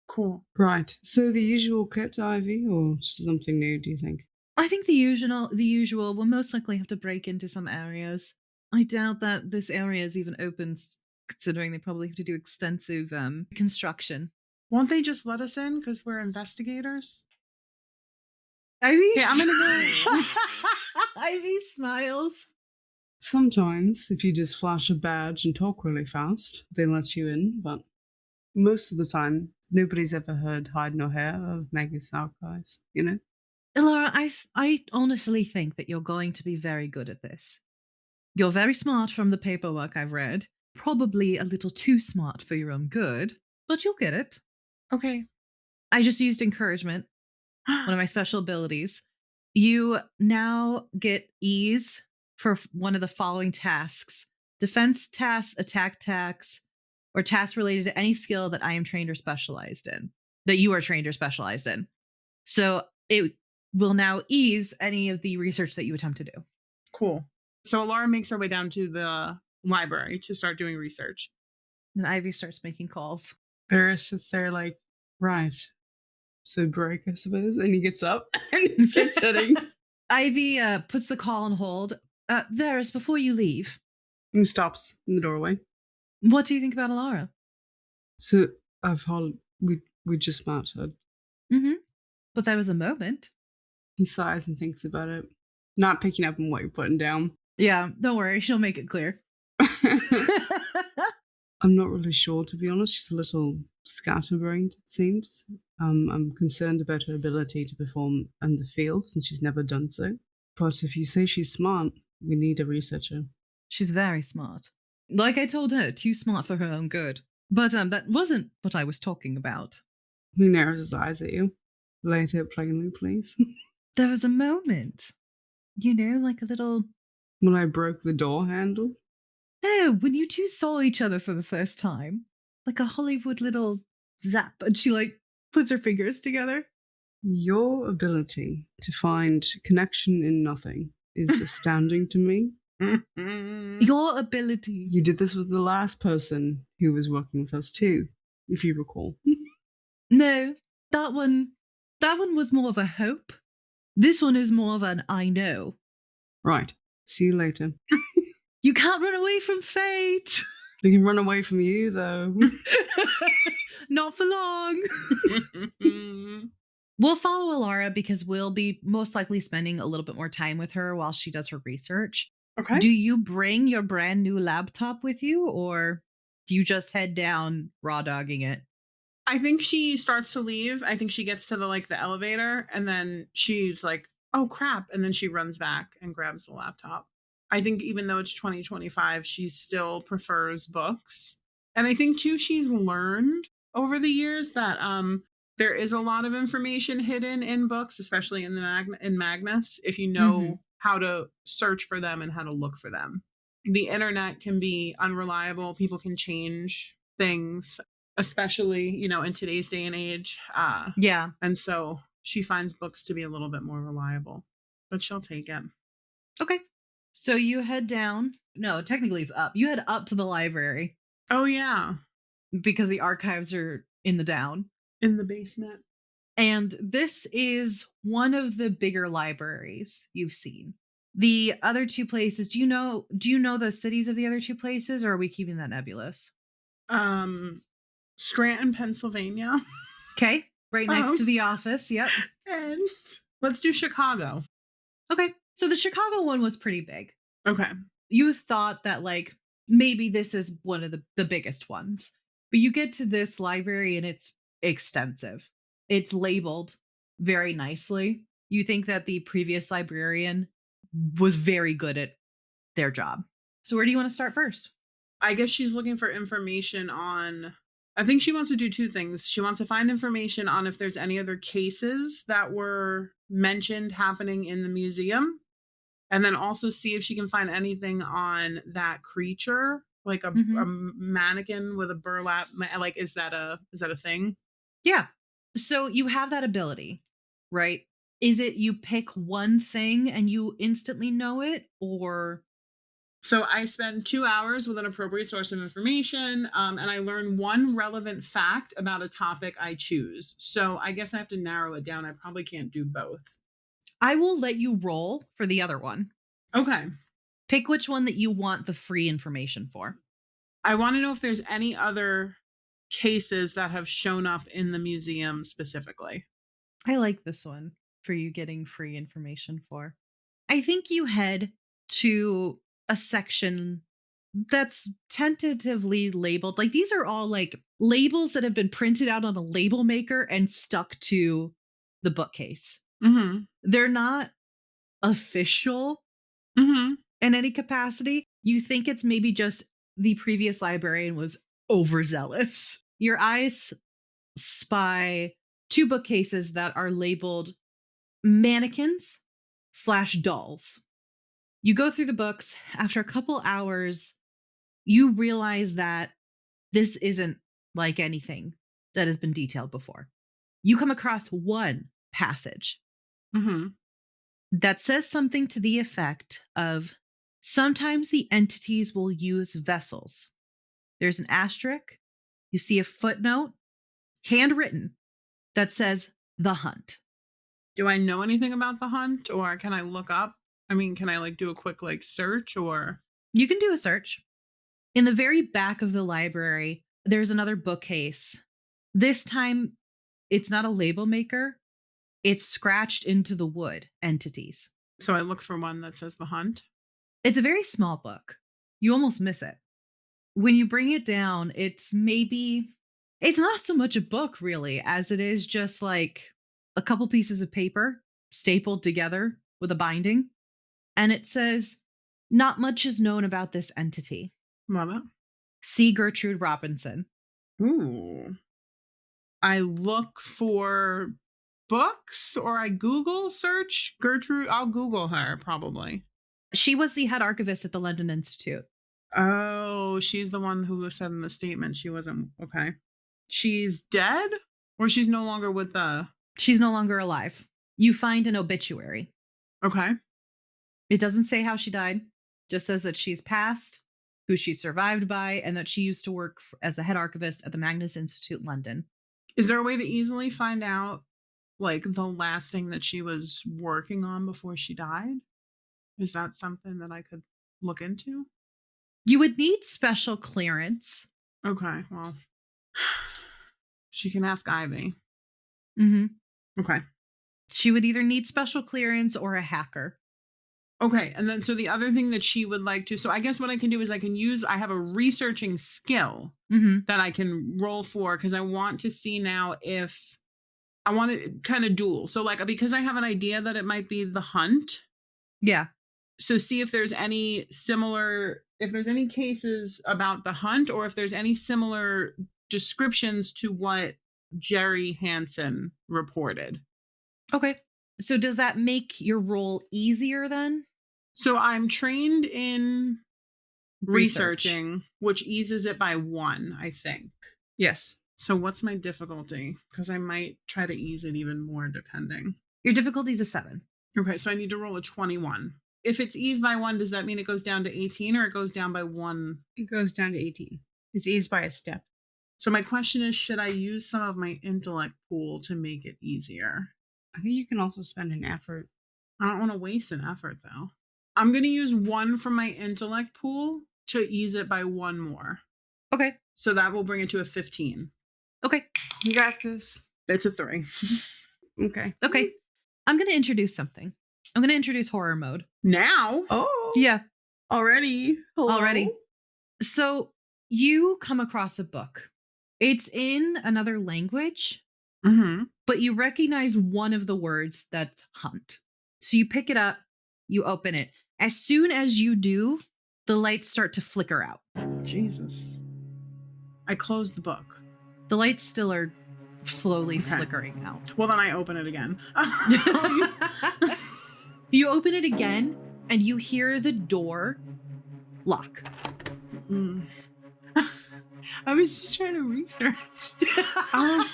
Cool. Right. So the usual kit, Ivy, or something new, do you think? I think the usual will most likely have to break into some areas. I doubt that this area is even open, considering they probably have to do extensive construction. Won't they just let us in because we're investigators? Ivy? Yeah, I'm gonna go. Ivy smiles. Sometimes, if you just flash a badge and talk really fast, they let you in, but most of the time, nobody's ever heard hide nor hair of Magnus Archives, you know? Laura, I honestly think that you're going to be very good at this. You're very smart from the paperwork I've read. Probably a little too smart for your own good, but you'll get it. Okay. I just used encouragement, one of my special abilities. You now get ease for one of the following tasks: defense tasks, attack tasks, or tasks related to any skill that I am trained or specialized in, that you are trained or specialized in. So it will now ease any of the research that you attempt to do. Cool. So Laura makes her way down to the library to start doing research. And Ivy starts making calls. Varys sits there like, right, so break, I suppose, and he gets up and he starts heading. Ivy puts the call on hold. Varys, before you leave, And stops in the doorway. what do you think about Alara? So we just met. Mm-hmm. But there was a moment. He sighs and thinks about it, not picking up on what you're putting down. Yeah, don't worry, she'll make it clear. I'm not really sure, to be honest. She's a little scatterbrained, it seems. I'm concerned about her ability to perform in the field since she's never done so. But if you say she's smart, we need a researcher. She's very smart. Like I told her, too smart for her own good. But that wasn't what I was talking about. He narrows his eyes at you. Lay it out plainly, please. There was a moment. You know, like a little... When I broke the door handle? No, when you two saw each other for the first time. Like a Hollywood little zap. And she, like, puts her fingers together. Your ability to find connection in nothing is astounding to me. Your ability. You did this with the last person who was working with us too, if you recall. No, that one was more of a hope. This one is more of an I know. Right. See you later. You can't run away from fate. We can run away from you, though. Not for long. We'll follow Alara because we'll be most likely spending a little bit more time with her while she does her research. Okay. Do you bring your brand new laptop with you, or do you just head down raw dogging it? I think she starts to leave. I think she gets to the elevator, and then she's like, oh crap, and then she runs back and grabs the laptop. I think even though it's 2025, she still prefers books. And I think too, she's learned over the years that there is a lot of information hidden in books, especially in in Magnus, if you know how to search for them and how to look for them. The internet can be unreliable. People can change things, especially, in today's day and age. Yeah. And so she finds books to be a little bit more reliable, but she'll take it. Okay. So you head down. No, technically it's up. You head up to the library. Oh, yeah. Because the archives are in the down. In the basement. And this is one of the bigger libraries you've seen. The other two places, do you know the cities of the other two places, or are we keeping that nebulous? Scranton, Pennsylvania. Okay. Right next to the office. Yep. And let's do Chicago. Okay. So the Chicago one was pretty big. Okay. You thought that maybe this is one of the biggest ones. But you get to this library and it's extensive. It's labeled very nicely. You think that the previous librarian was very good at their job. So where do you want to start first? I guess she's looking for information on, I think she wants to do two things. She wants to find information on if there's any other cases that were mentioned happening in the museum. And then also see if she can find anything on that creature, like a mannequin with a burlap. Is that a thing? Yeah. So you have that ability, right? Is it you pick one thing and you instantly know it, or? So I spend 2 hours with an appropriate source of information, and I learn one relevant fact about a topic I choose. So I guess I have to narrow it down. I probably can't do both. I will let you roll for the other one. Okay. Pick which one that you want the free information for. I want to know if there's any other cases that have shown up in the museum specifically. I like this one for you getting free information for. I think you head to a section that's tentatively labeled. These are all labels that have been printed out on a label maker and stuck to the bookcase. They're not official in any capacity. You think it's maybe just the previous librarian was overzealous. Your eyes spy two bookcases that are labeled mannequins/dolls. You go through the books. After a couple hours, you realize that this isn't like anything that has been detailed before. You come across one passage that says something to the effect of, sometimes the entities will use vessels. There's an asterisk. You see a footnote, handwritten, that says The Hunt. Do I know anything about The Hunt, or can I look up? I mean, can I do a quick search, or? You can do a search. In the very back of the library, there's another bookcase. This time, it's not a label maker. It's scratched into the wood, entities. So I look for one that says The Hunt. It's a very small book. You almost miss it. When you bring it down, it's not so much a book really, as it is just a couple pieces of paper stapled together with a binding. And it says, not much is known about this entity. Love it. See Gertrude Robinson. Ooh. I look for books, or I Google search Gertrude. I'll Google her probably. She was the head archivist at the London Institute. Oh, she's the one who said in the statement she wasn't. Okay. She's dead, or she's no longer with the. She's no longer alive. You find an obituary. Okay. It doesn't say how she died. Just says that she's passed, who she survived by, and that she used to work as the head archivist at the Magnus Institute, London. Is there a way to easily find out, like, the last thing that she was working on before she died? Is that something that I could look into? You would need special clearance. Okay, well, she can ask Ivy. Mm-hmm. Okay. She would either need special clearance or a hacker. Okay, and then so the other thing that she would like to, so I guess what I can do is I have a researching skill that I can roll for, because I want to see now if I want to kind of duel. So like, because I have an idea that it might be the hunt. Yeah. So see if there's any similar, if there's any cases about the hunt, or if there's any similar descriptions to what Jerry Hansen reported. Okay. So does that make your role easier then? So I'm trained in Research. researching, which eases it by 1, I think. Yes. So what's my difficulty? Because I might try to ease it even more depending. Your difficulty is a 7. Okay, so I need to roll a 21. If it's eased by 1, does that mean it goes down to 18, or it goes down by 1? It goes down to 18. It's eased by a step. So my question is, should I use some of my intellect pool to make it easier? I think you can also spend an effort. I don't want to waste an effort, though. I'm going to use 1 from my intellect pool to ease it by 1 more. Okay. So that will bring it to a 15. Okay. You got this. It's a 3. Okay. Okay. I'm going to introduce something. I'm going to introduce horror mode. Now? Oh. Yeah. Already. Hello? Already. So you come across a book. It's in another language, but you recognize one of the words that's hunt. So you pick it up, you open it. As soon as you do, the lights start to flicker out. Jesus. I closed the book. The lights still are slowly flickering out. Well, then I open it again. You open it again, and you hear the door lock. I was just trying to research. I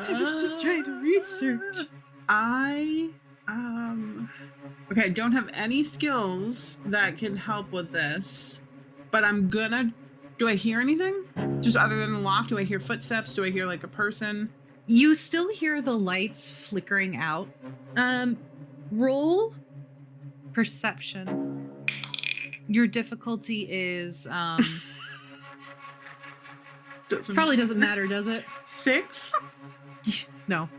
was just trying to research. Okay, I don't have any skills that can help with this, but I'm gonna. Do I hear anything? Just other than the lock? Do I hear footsteps? Do I hear like a person? You still hear the lights flickering out. Roll perception. Your difficulty is probably doesn't matter, does it? 6? No.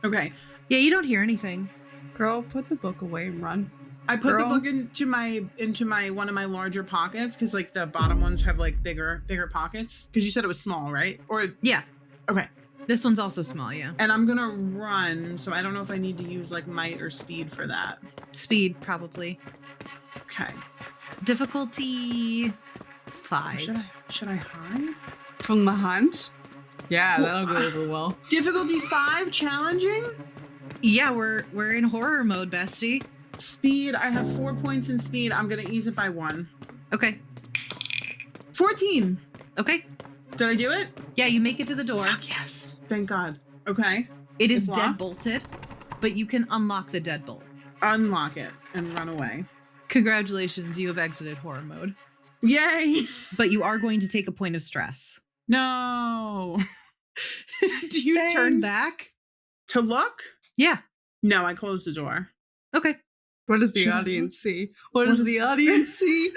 Okay. Yeah, you don't hear anything. Girl, put the book away and run. I put the book into my one of my larger pockets, because like the bottom ones have like bigger pockets. Because you said it was small, right? Or yeah. Okay. This one's also small, yeah. And I'm gonna run, so I don't know if I need to use like might or speed for that. Speed, probably. Okay. Difficulty 5. Should I hide? From the hunt? Yeah, that'll go over well. Difficulty 5, challenging? Yeah, we're in horror mode, bestie. Speed, I have 4 points in speed. I'm gonna ease it by 1. Okay. 14. Okay. Did I do it? Yeah, you make it to the door. Fuck yes. Thank God. Okay. It is It's locked? deadbolted, but you can unlock the deadbolt. Unlock it and run away. Congratulations, you have exited horror mode. Yay! But you are going to take a point of stress. No. Do you turn back? To look? Yeah. No, I closed the door. Okay. What does the audience see? What does the audience see?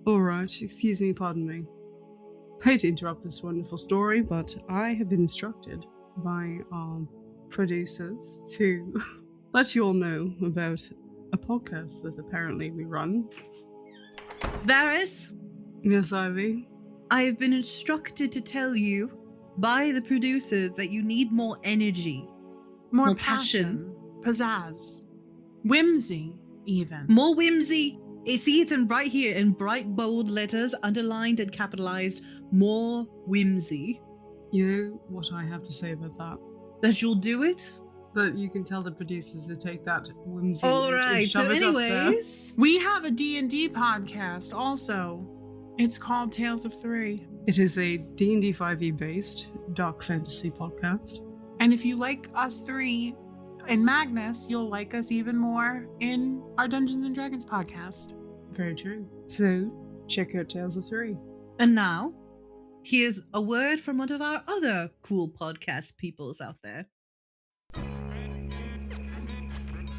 All right, excuse me, pardon me. I hate to interrupt this wonderful story, but I have been instructed by our producers to let you all know about a podcast that apparently we run. Varys? Yes, Ivy? I have been instructed to tell you by the producers that you need more energy. More passion. Pizzazz. Whimsy, even. More whimsy. See, it's in right here in bright, bold letters, underlined and capitalized. More whimsy. You know what I have to say about that? That you'll do it? That you can tell the producers to take that whimsy. All and right, so shove it up there. anyways. We have a D&D podcast also. It's called Tales of Three. It is a D&D 5e based dark fantasy podcast. And if you like us three in Magnus, you'll like us even more in our Dungeons and Dragons podcast. Very true. So check out Tales of Three. And now, here's a word from one of our other cool podcast peoples out there.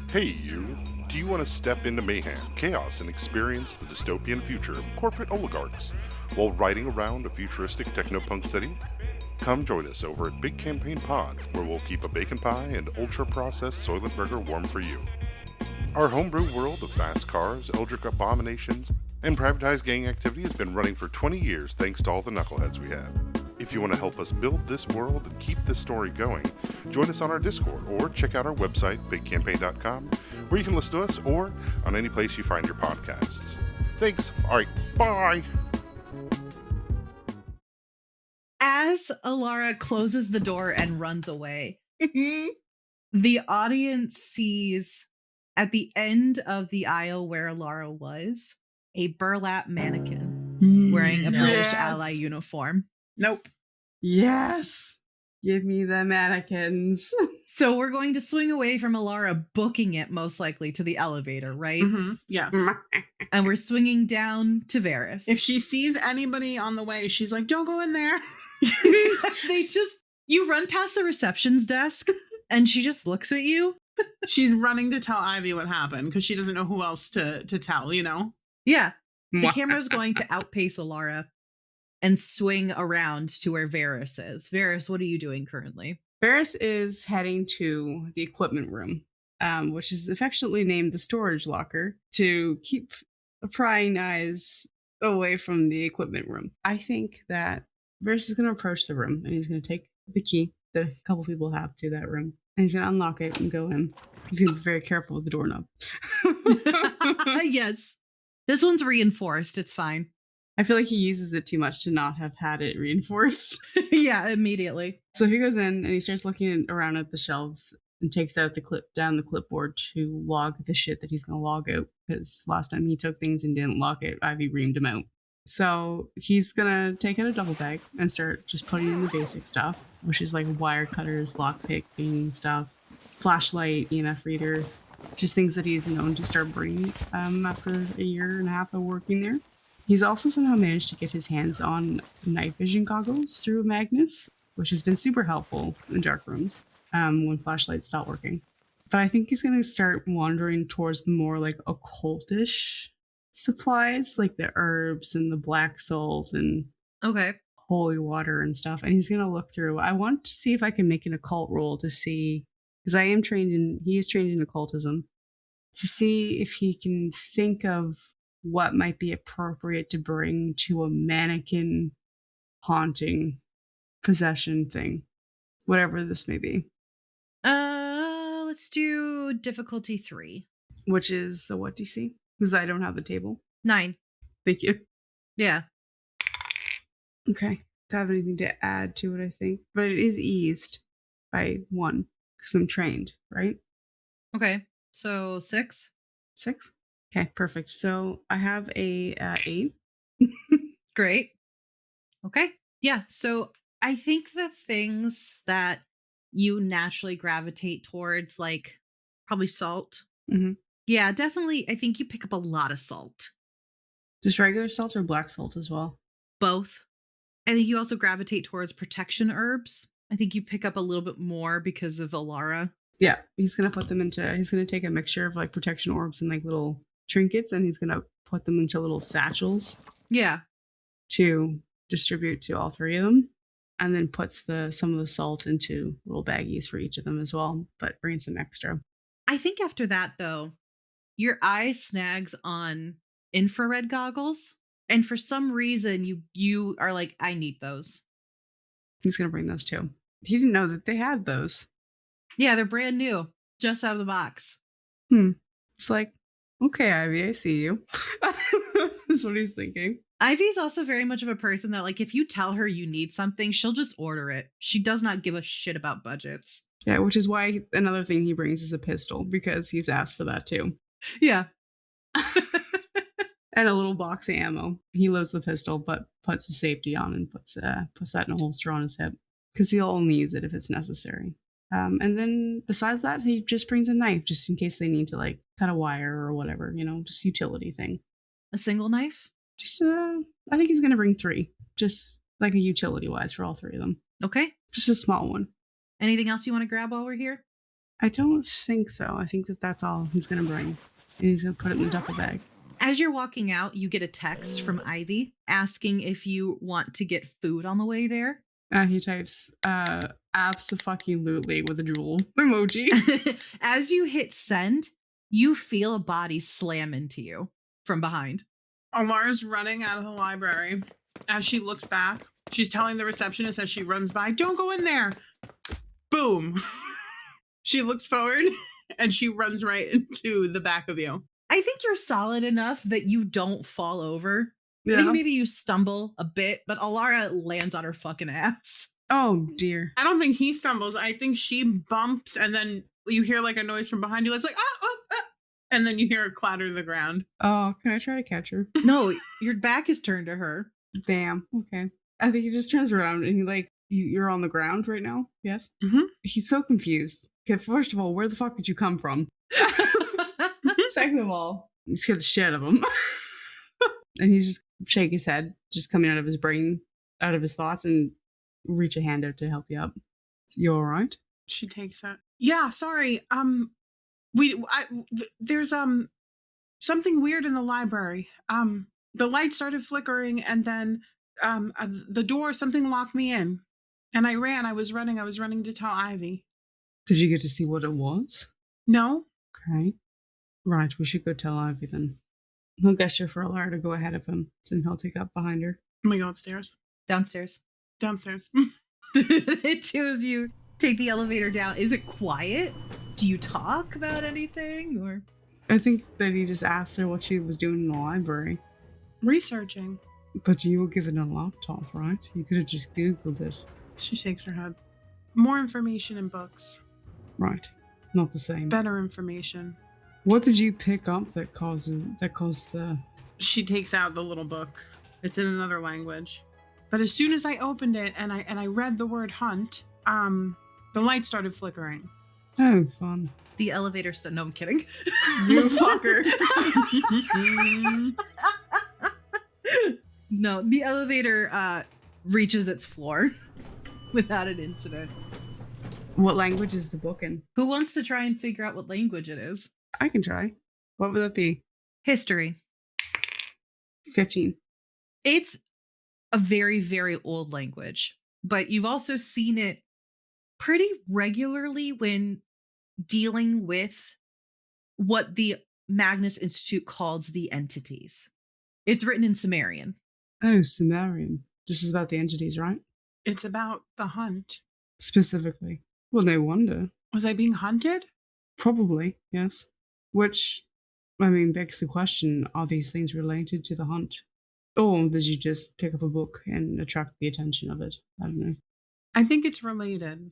Hey you! Do you want to step into mayhem, chaos, and experience the dystopian future of corporate oligarchs while riding around a futuristic technopunk city? Come join us over at Big Campaign Pod, where we'll keep a bacon pie and ultra-processed Soylent burger warm for you. Our homebrew world of fast cars, eldritch abominations, and privatized gang activity has been running for 20 years thanks to all the knuckleheads we have. If you want to help us build this world and keep this story going, join us on our Discord or check out our website, bigcampaign.com, where you can listen to us or on any place you find your podcasts. Thanks. All right. Bye. As Alara closes the door and runs away, the audience sees at the end of the aisle where Alara was a burlap mannequin wearing a British ally uniform. Nope. Yes. Give me the mannequins. So we're going to swing away from Alara booking it most likely to the elevator, right? Mm-hmm. Yes. And we're swinging down to Varys. If she sees anybody on the way, she's like, don't go in there. You run past the reception's desk and she just looks at you. She's running to tell Ivy what happened because she doesn't know who else to tell, you know? Yeah. The camera's going to outpace Alara and swing around to where Varys is. Varys, what are you doing currently? Varys is heading to the equipment room, which is affectionately named the storage locker, to keep prying eyes away from the equipment room. I think that Varys is going to approach the room and he's going to take the key that a couple people have to that room and he's going to unlock it and go in. He's going to be very careful with the doorknob. Yes. This one's reinforced. It's fine. I feel like he uses it too much to not have had it reinforced. Yeah, immediately. So he goes in and he starts looking around at the shelves and takes out the clipboard to log the shit that he's going to log out. Because last time he took things and didn't log it, Ivy reamed him out. So he's going to take out a double bag and start just putting in the basic stuff, which is like wire cutters, lockpicking stuff, flashlight, EMF reader, just things that he's known to start bringing after a year and a half of working there. He's also somehow managed to get his hands on night vision goggles through Magnus, which has been super helpful in dark rooms when flashlights stop working. But I think he's going to start wandering towards the more like occultish supplies, like the herbs and the black salt and holy water and stuff. And he's going to look through. I want to see if I can make an occult roll to see, because he is trained in occultism, to see if he can think of what might be appropriate to bring to a mannequin haunting possession thing, whatever this may be. Let's do difficulty 3, which is a what DC? Because I don't have the table. 9. Thank you. Yeah. Okay. Don't have anything to add to it, I think, but it is eased by 1 because I'm trained, right? Okay. So 6. 6. Okay, perfect. So I have a 8. Great. Okay. Yeah. So I think the things that you naturally gravitate towards, like probably salt. Mm-hmm. Yeah, definitely. I think you pick up a lot of salt. Just regular salt or black salt as well? Both. I think you also gravitate towards protection herbs. I think you pick up a little bit more because of Alara. Yeah, he's going to take a mixture of like protection orbs and like little trinkets, and he's going to put them into little satchels. Yeah. To distribute to all 3 of them. And then puts some of the salt into little baggies for each of them as well, but bring some extra. I think after that, though, your eye snags on infrared goggles. And for some reason, you are like, I need those. He's going to bring those too. He didn't know that they had those. Yeah, they're brand new. Just out of the box. It's like, okay, Ivy, I see you. That's what he's thinking. Ivy's also very much of a person that, like, if you tell her you need something, she'll just order it. She does not give a shit about budgets. Yeah, which is why another thing he brings is a pistol, because he's asked for that too. Yeah. And a little box of ammo. He loads the pistol, but puts the safety on and puts that in a holster on his hip. Because he'll only use it if it's necessary. And then besides that, he just brings a knife just in case they need to like cut a wire or whatever, just utility thing. A single knife? Just, I think he's going to bring 3. Just like a utility wise for all 3 of them. Okay. Just a small one. Anything else you want to grab while we're here? I don't think so. I think that's all he's going to bring. And he's going to put it in the duffel bag. As you're walking out, you get a text from Ivy asking if you want to get food on the way there. He types, abso-fucking-lutely with a drool emoji. As you hit send, you feel a body slam into you from behind. Alara's running out of the library. As she looks back, she's telling the receptionist as she runs by, "Don't go in there." Boom. She looks forward and she runs right into the back of you. I think you're solid enough that you don't fall over. Yeah. I think maybe you stumble a bit, but Alara lands on her fucking ass. Oh, dear. I don't think he stumbles. I think she bumps and then you hear like a noise from behind you. It's like, and then you hear her clatter to the ground. Oh, can I try to catch her? No, your back is turned to her. Damn. Okay. I think he just turns around and he like, you're on the ground right now? Yes? Mm-hmm. He's so confused. Okay, first of all, where the fuck did you come from? Second of all, you scared the shit out of him. And he's just shake his head, just coming out of his brain, out of his thoughts, and reach a hand out to help you up. You all right? She takes it. Yeah, sorry. There's something weird in the library. The light started flickering, and then the door, something locked me in, and I ran. I was running to tell Ivy. Did you get to see what it was? No. Okay. Right, we should go tell Ivy then. He'll gesture for Alara to go ahead of him, and he'll take up behind her. I'm gonna go upstairs. Downstairs. The 2 of you take the elevator down. Is it quiet? Do you talk about anything? Or I think that he just asked her what she was doing in the library. Researching. But you were given a laptop, right? You could have just Googled it. She shakes her head. More information in books. Right. Not the same. Better information. What did you pick up that caused the... She takes out the little book. It's in another language. But as soon as I opened it and I read the word hunt, the light started flickering. Oh, fun. the elevator no, I'm kidding. You fucker. No, the elevator reaches its floor without an incident. What language is the book in? Who wants to try and figure out what language it is? I can try. What would that be? History. 15. It's a very, very old language, but you've also seen it pretty regularly when dealing with what the Magnus Institute calls the entities. It's written in Sumerian. Oh, Sumerian. This is about the entities, right? It's about the hunt. Specifically. Well, no wonder. Was I being hunted? Probably, yes. Which, I mean, begs the question, are these things related to the hunt? Or did you just pick up a book and attract the attention of it? I don't know. I think it's related.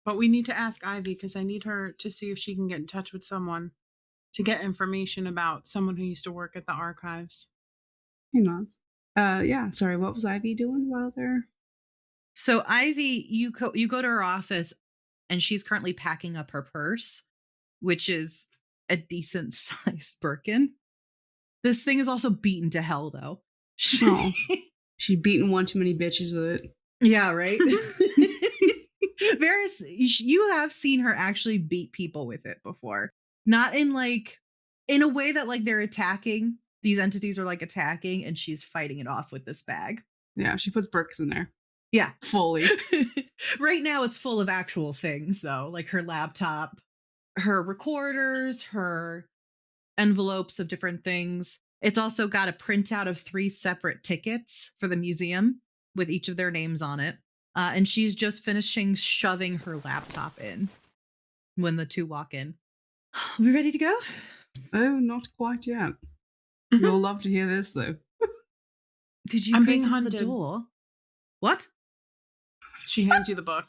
But we need to ask Ivy because I need her to see if she can get in touch with someone to get information about someone who used to work at the archives. He nods. Yeah, sorry, what was Ivy doing while there? So Ivy, you go to her office and she's currently packing up her purse, which is a decent sized Birkin. This thing is also beaten to hell though. Oh, she beaten one too many bitches with it. Yeah, right? Varys, you have seen her actually beat people with it before. Not in a way that they're attacking. These entities are attacking and she's fighting it off with this bag. Yeah, she puts bricks in there. Yeah. Fully. Right now it's full of actual things though, like her laptop, her recorders, her envelopes of different things. It's also got a printout of 3 separate tickets for the museum with each of their names on it. And she's just finishing shoving her laptop in when the two walk in. Are we ready to go? Oh, not quite yet. Mm-hmm. You'll love to hear this, though. Did you I'm break being the hunted. door? What? She hands you the book.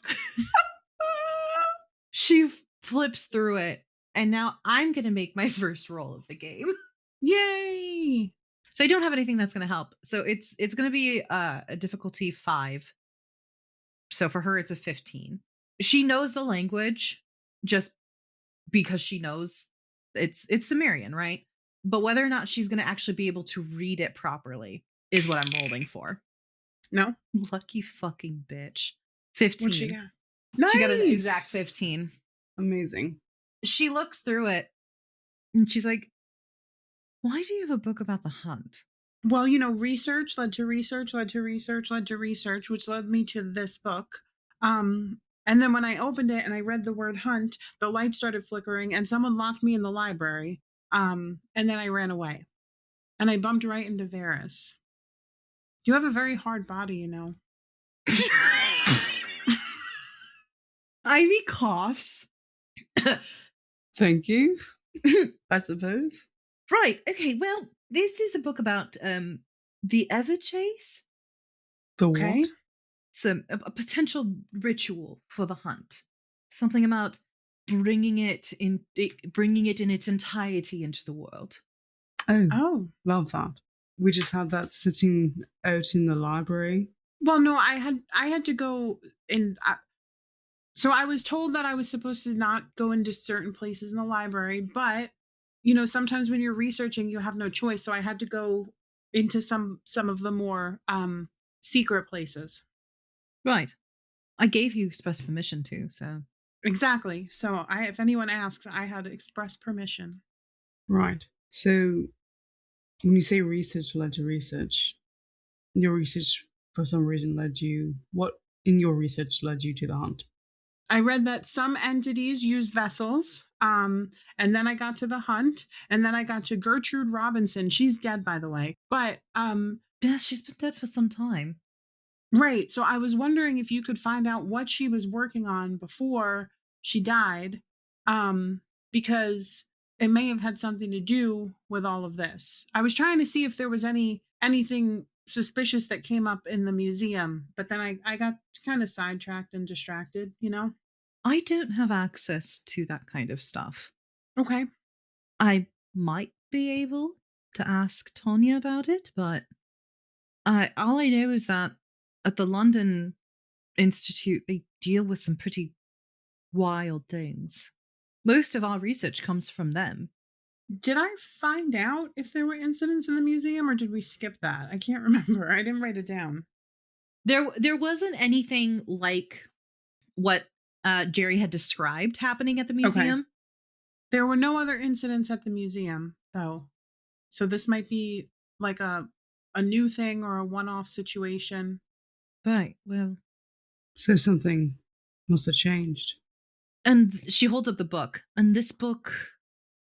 She flips through it, and now I'm going to make my first roll of the game. Yay! So I don't have anything that's going to help. So it's going to be a difficulty 5. So for her, it's a 15. She knows the language just because she knows it's Sumerian, right? But whether or not she's going to actually be able to read it properly is what I'm rolling for. No? Lucky fucking bitch. What'd 15. she got? Nice! She got an exact 15. Amazing. She looks through it and she's like, why do you have a book about the hunt? Well, research led to research, led to research, led to research, which led me to this book. And then when I opened it and I read the word hunt, the light started flickering and someone locked me in the library. And then I ran away. And I bumped right into Varys. You have a very hard body, Ivy coughs. Thank you. I suppose. Right. Okay. Well, this is a book about the Everchase. The Okay. what? It's a potential ritual for the hunt. Something about bringing it in its entirety into the world. Oh, love that. We just had that sitting out in the library. Well, no, I had to go in. So I was told that I was supposed to not go into certain places in the library, but sometimes when you're researching, you have no choice. So I had to go into some of the more secret places. Right. I gave you express permission to, so. Exactly. So if anyone asks, I had express permission. Right. So when you say research led to research, your research for some reason what in your research led you to the hunt? I read that some entities use vessels, and then I got to the hunt, and then I got to Gertrude Robinson. She's dead, by the way. But yes, she's been dead for some time. Right. So I was wondering if you could find out what she was working on before she died, because it may have had something to do with all of this. I was trying to see if there was anything suspicious that came up in the museum, but then I got kind of sidetracked and distracted, I don't have access to that kind of stuff. Okay. I might be able to ask Tonya about it, but all I know is that at the London Institute, they deal with some pretty wild things. Most of our research comes from them. Did I find out if there were incidents in the museum, or did we skip that? I can't remember. I didn't write it down. There wasn't anything like what Jerry had described happening at the museum. Okay. There were no other incidents at the museum, though. So this might be like a new thing or a one-off situation. Right. Well, so something must have changed. And she holds up the book, and this book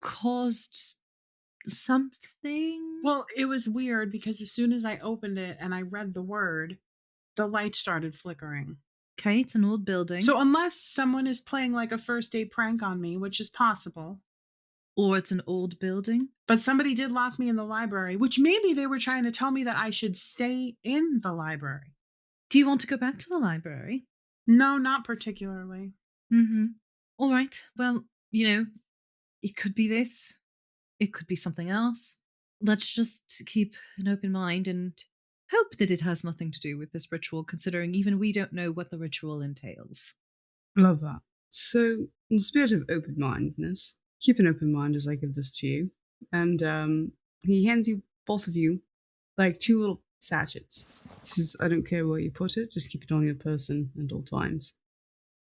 caused something. Well, it was weird because as soon as I opened it and I read the word, the light started flickering. Okay, it's an old building. So unless someone is playing like a first day prank on me, which is possible. Or it's an old building. But somebody did lock me in the library, which maybe they were trying to tell me that I should stay in the library. Do you want to go back to the library? No, not particularly. Mm-hmm. All right. Well, it could be this. It could be something else. Let's just keep an open mind and hope that it has nothing to do with this ritual, considering even we don't know what the ritual entails. Love that. So, in the spirit of open-mindedness, keep an open mind as I give this to you. And he hands you, both of you, like 2 little sachets. He says, I don't care where you put it, just keep it on your person at all times.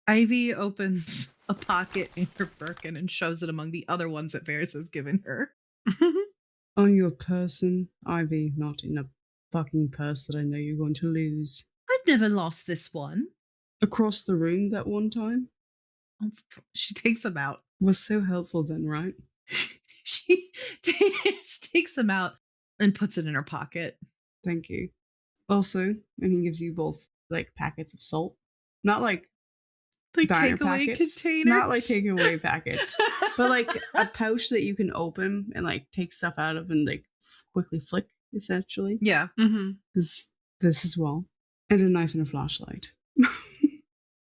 Ivy opens a pocket in her Birkin and shoves it among the other ones that Varys has given her. On your person, Ivy, not in a fucking purse that I know you're going to lose. I've never lost this one. Across the room that one time? She takes them out. Was so helpful then, right? she takes them out and puts it in her pocket. Thank you. Also, and he gives you both like packets of salt. Not like takeaway packets. containers. Not like takeaway packets. But like a pouch that you can open and like take stuff out of and like quickly flick, essentially. Yeah. Mm-hmm. This as well. And a knife and a flashlight.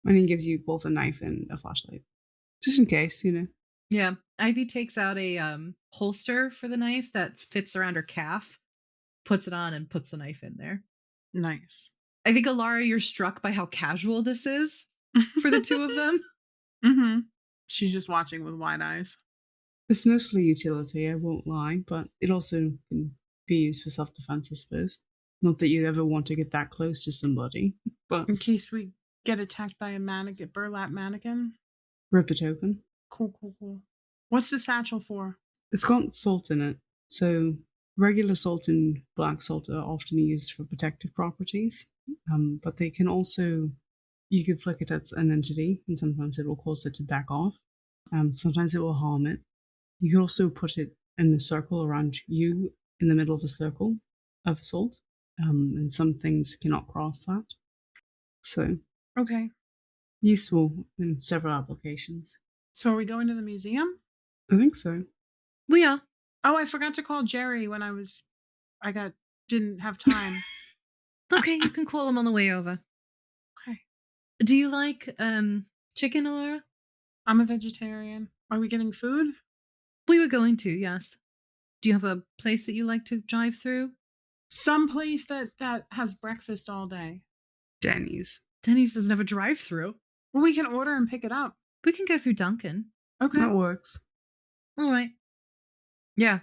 And he gives you both a knife and a flashlight. Just in case, Yeah. Ivy takes out a holster for the knife that fits around her calf puts it on and puts the knife in there. Nice. I think, Alara, you're struck by how casual this is for the two of them. Mm-hmm. She's just watching with wide eyes. It's mostly utility, I won't lie, but it also can be used for self-defense, I suppose. Not that you'd ever want to get that close to somebody, but In case we get attacked by a burlap mannequin. rip it open. Cool. What's the satchel for? It's got salt in it, so regular salt and black salt are often used for protective properties, but they can also, you can flick it at an entity, and sometimes it will cause it to back off. Sometimes it will harm it. You can also put it in a circle around you in the middle of the circle of salt, and some things cannot cross that. So, Okay. useful in several applications. So are we going to the museum? I think so. We are. Oh, I forgot to call Jerry when didn't have time. Okay, you can call him on the way over. Okay. Do you like chicken, Alara? I'm a vegetarian. Are we getting food? We were going to, yes. Do you have a place that you like to drive through? Some place that has breakfast all day. Denny's. Denny's doesn't have a drive-through. Well, we can order and pick it up. We can go through Dunkin'. Okay. That works. All right. Yeah.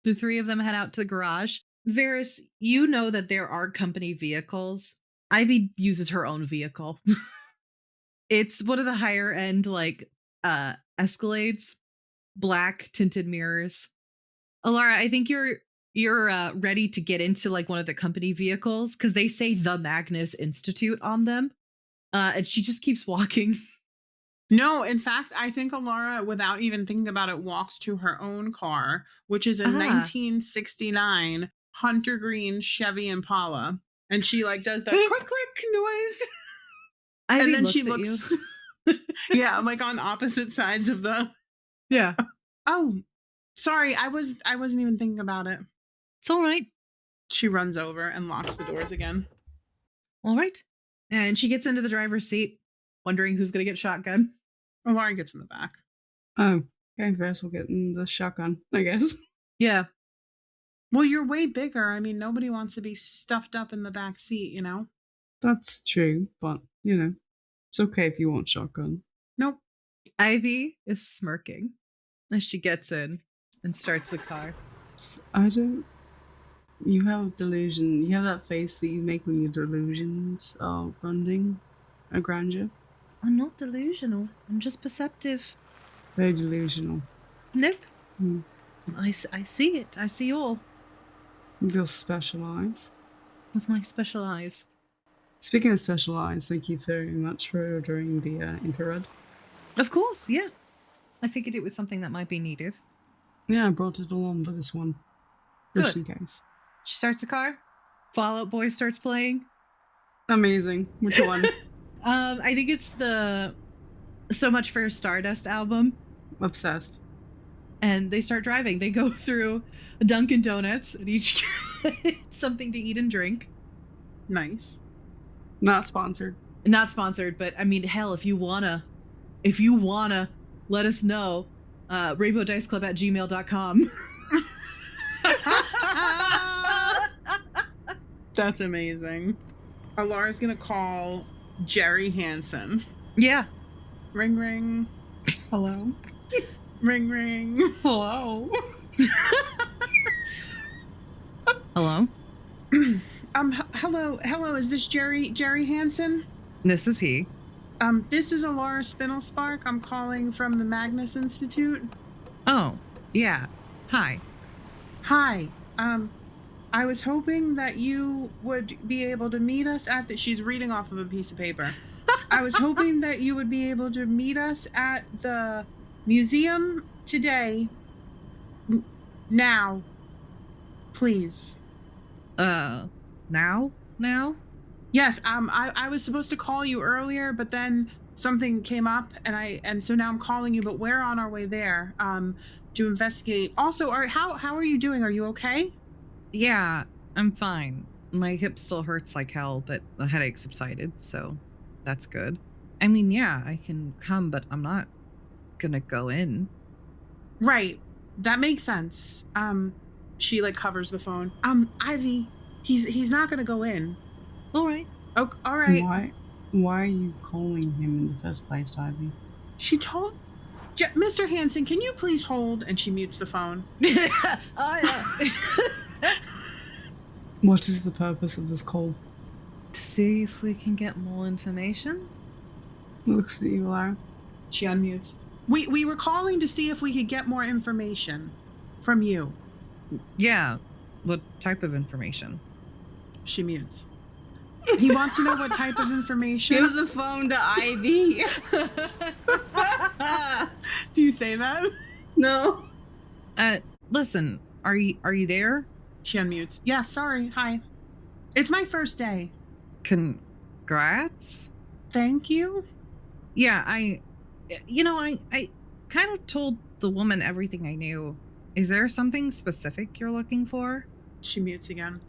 The three of them head out to the garage. Varys, you know that there are company vehicles. Ivy uses her own vehicle. It's one of the higher end, like, Escalades. Black tinted mirrors. Alara, I think you're ready to get into like one of the company vehicles because they say the Magnus Institute on them. And she just keeps walking. No, in fact, I think Alara, without even thinking about it, walks to her own car, which is a 1969 Hunter Green Chevy Impala. And she like does that click noise. Ivy and then looks she at looks you. yeah, like on opposite sides of the Yeah. Oh, sorry, I wasn't even thinking about it. It's all right. She runs over and locks the doors again. All right. And she gets into the driver's seat, wondering who's going to get shotgun. Alara gets in the back. Oh, okay, Varys will get in the shotgun, I guess. Yeah. Well, you're way bigger. I mean, nobody wants to be stuffed up in the back seat, you know? That's true, but, you know, it's okay if you want shotgun. Nope. Ivy is smirking as she gets in and starts the car. You have delusion. You have that face that you make when your delusions are funding a grandeur. I'm not delusional. I'm just perceptive. Very delusional. Nope. Hmm. I see it. I see all. With your special eyes. With my special eyes. Speaking of special eyes, thank you very much for ordering the infrared. Of course, yeah. I figured it was something that might be needed. Yeah, I brought it along for this one. Just Good. in case. She starts the car. Fall Out Boy starts playing. Amazing. Which one? I think it's the So Much for Stardust album. Obsessed. And they start driving. They go through a Dunkin' Donuts and each get something to eat and drink. Nice. Not sponsored. Not sponsored, but I mean, hell, if you wanna let us know. rainbowdiceclub@gmail.com. That's amazing. Alara's gonna call Jerry Hansen. Yeah. Ring ring. Hello? Ring ring. Hello? Hello? Hello, is this Jerry Hansen? This is he. This is Alara Spindlespark. I'm calling from the Magnus Institute. Oh, yeah. Hi. Hi. I was hoping that you would be able to meet us at the... She's reading off of a piece of paper. I was hoping that you would be able to meet us at the museum today. Now. Please. Now? Yes, I was supposed to call you earlier, but then something came up and so now I'm calling you, but we're on our way there to investigate. Also, how are you doing? Are you okay? Yeah, I'm fine. My hip still hurts like hell, but the headache subsided, so that's good. I mean, yeah, I can come, but I'm not gonna go in. Right. That makes sense. She like covers the phone. Ivy, He's not gonna go in. All right. Oh, all right. Why are you calling him in the first place, Ivy? She told Mr. Hansen, can you please hold? And she mutes the phone. Oh, yeah. What is the purpose of this call? To see if we can get more information. Looks at you, Lara. She unmutes. We were calling to see if we could get more information from you. Yeah. What type of information? She mutes. He wants to know what type of information. Give the phone to Ivy. Do you say that? No. Listen, are you there? She unmutes. Yeah, sorry. Hi. It's my first day. Congrats. Thank you. Yeah, I kind of told the woman everything I knew. Is there something specific you're looking for? She mutes again.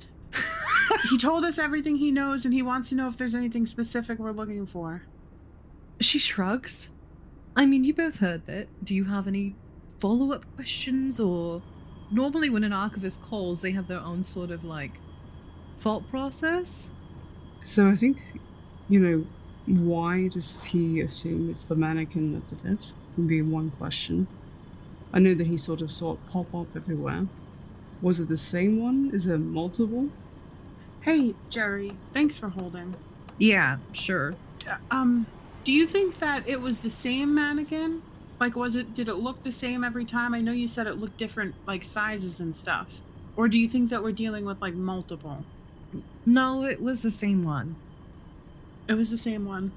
He told us everything he knows, and he wants to know if there's anything specific we're looking for. She shrugs. I mean, you both heard that. Do you have any follow-up questions, or normally when an archivist calls, they have their own sort of thought process? So I think, why does he assume it's the mannequin that did it? Would be one question. I know that he sort of saw it pop up everywhere. Was it the same one? Is there multiple? Hey, Jerry. Thanks for holding. Yeah, sure. Do you think that it was the same mannequin? Did it look the same every time? I know you said it looked different, sizes and stuff. Or do you think that we're dealing with, multiple? No, it was the same one. It was the same one.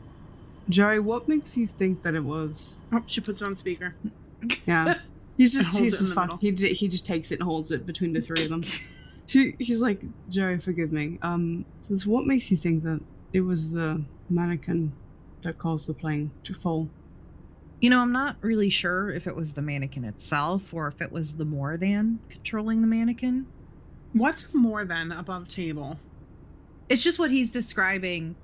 Jerry, what makes you think that it was? Oh, she puts it on speaker. Yeah. He just takes it and holds it between the three of them. He's like, Jerry, forgive me. So what makes you think that it was the mannequin that caused the plane to fall? I'm not really sure if it was the mannequin itself or if it was the more than controlling the mannequin. What's more than above table? It's just what he's describing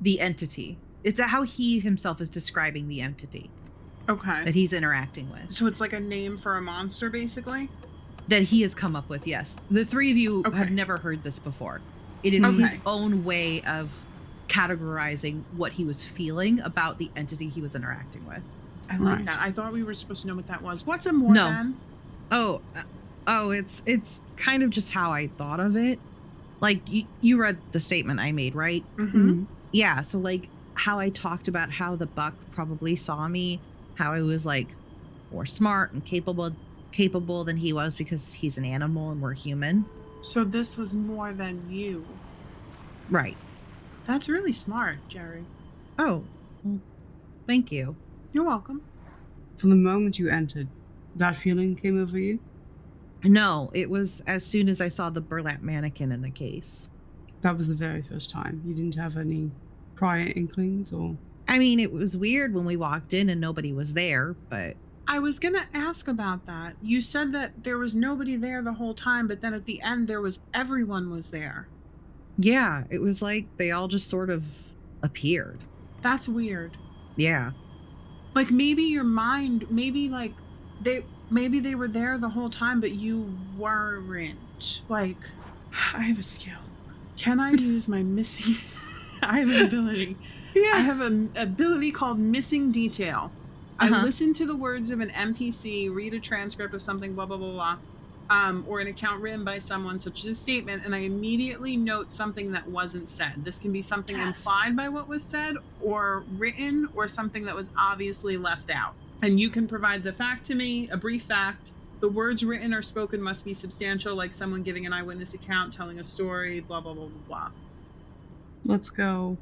the entity. It's how he himself is describing the entity. Okay. That he's interacting with. So it's like a name for a monster, basically? That he has come up with, yes. The three of you have never heard this before. It is his own way of categorizing what he was feeling about the entity he was interacting with. I like that. I thought we were supposed to know what that was. What's a more than? Oh, it's kind of just how I thought of it. You read the statement I made, right? Mm-hmm. Yeah, so how I talked about how the buck probably saw me, how I was more smart and capable than he was because he's an animal and we're human. So this was more than you. Right. That's really smart, Jerry. Oh, well, thank you. You're welcome. From the moment you entered, that feeling came over you? No, it was as soon as I saw the burlap mannequin in the case. That was the very first time. You didn't have any prior inklings, or? I mean, it was weird when we walked in and nobody was there, but... I was going to ask about that. You said that there was nobody there the whole time, but then at the end everyone was there. Yeah, it was they all just sort of appeared. That's weird. Yeah. Maybe your mind, maybe they were there the whole time, but you weren't. I have a skill. Can I use my missing... I have an ability. Yeah. I have an ability called missing detail. I listen to the words of an NPC, read a transcript of something, blah, blah, blah, blah, or an account written by someone, such as a statement, and I immediately note something that wasn't said. This can be something implied by what was said, or written, or something that was obviously left out. And you can provide the fact to me, a brief fact. The words written or spoken must be substantial, like someone giving an eyewitness account, telling a story, blah, blah, blah, blah, blah. Let's go.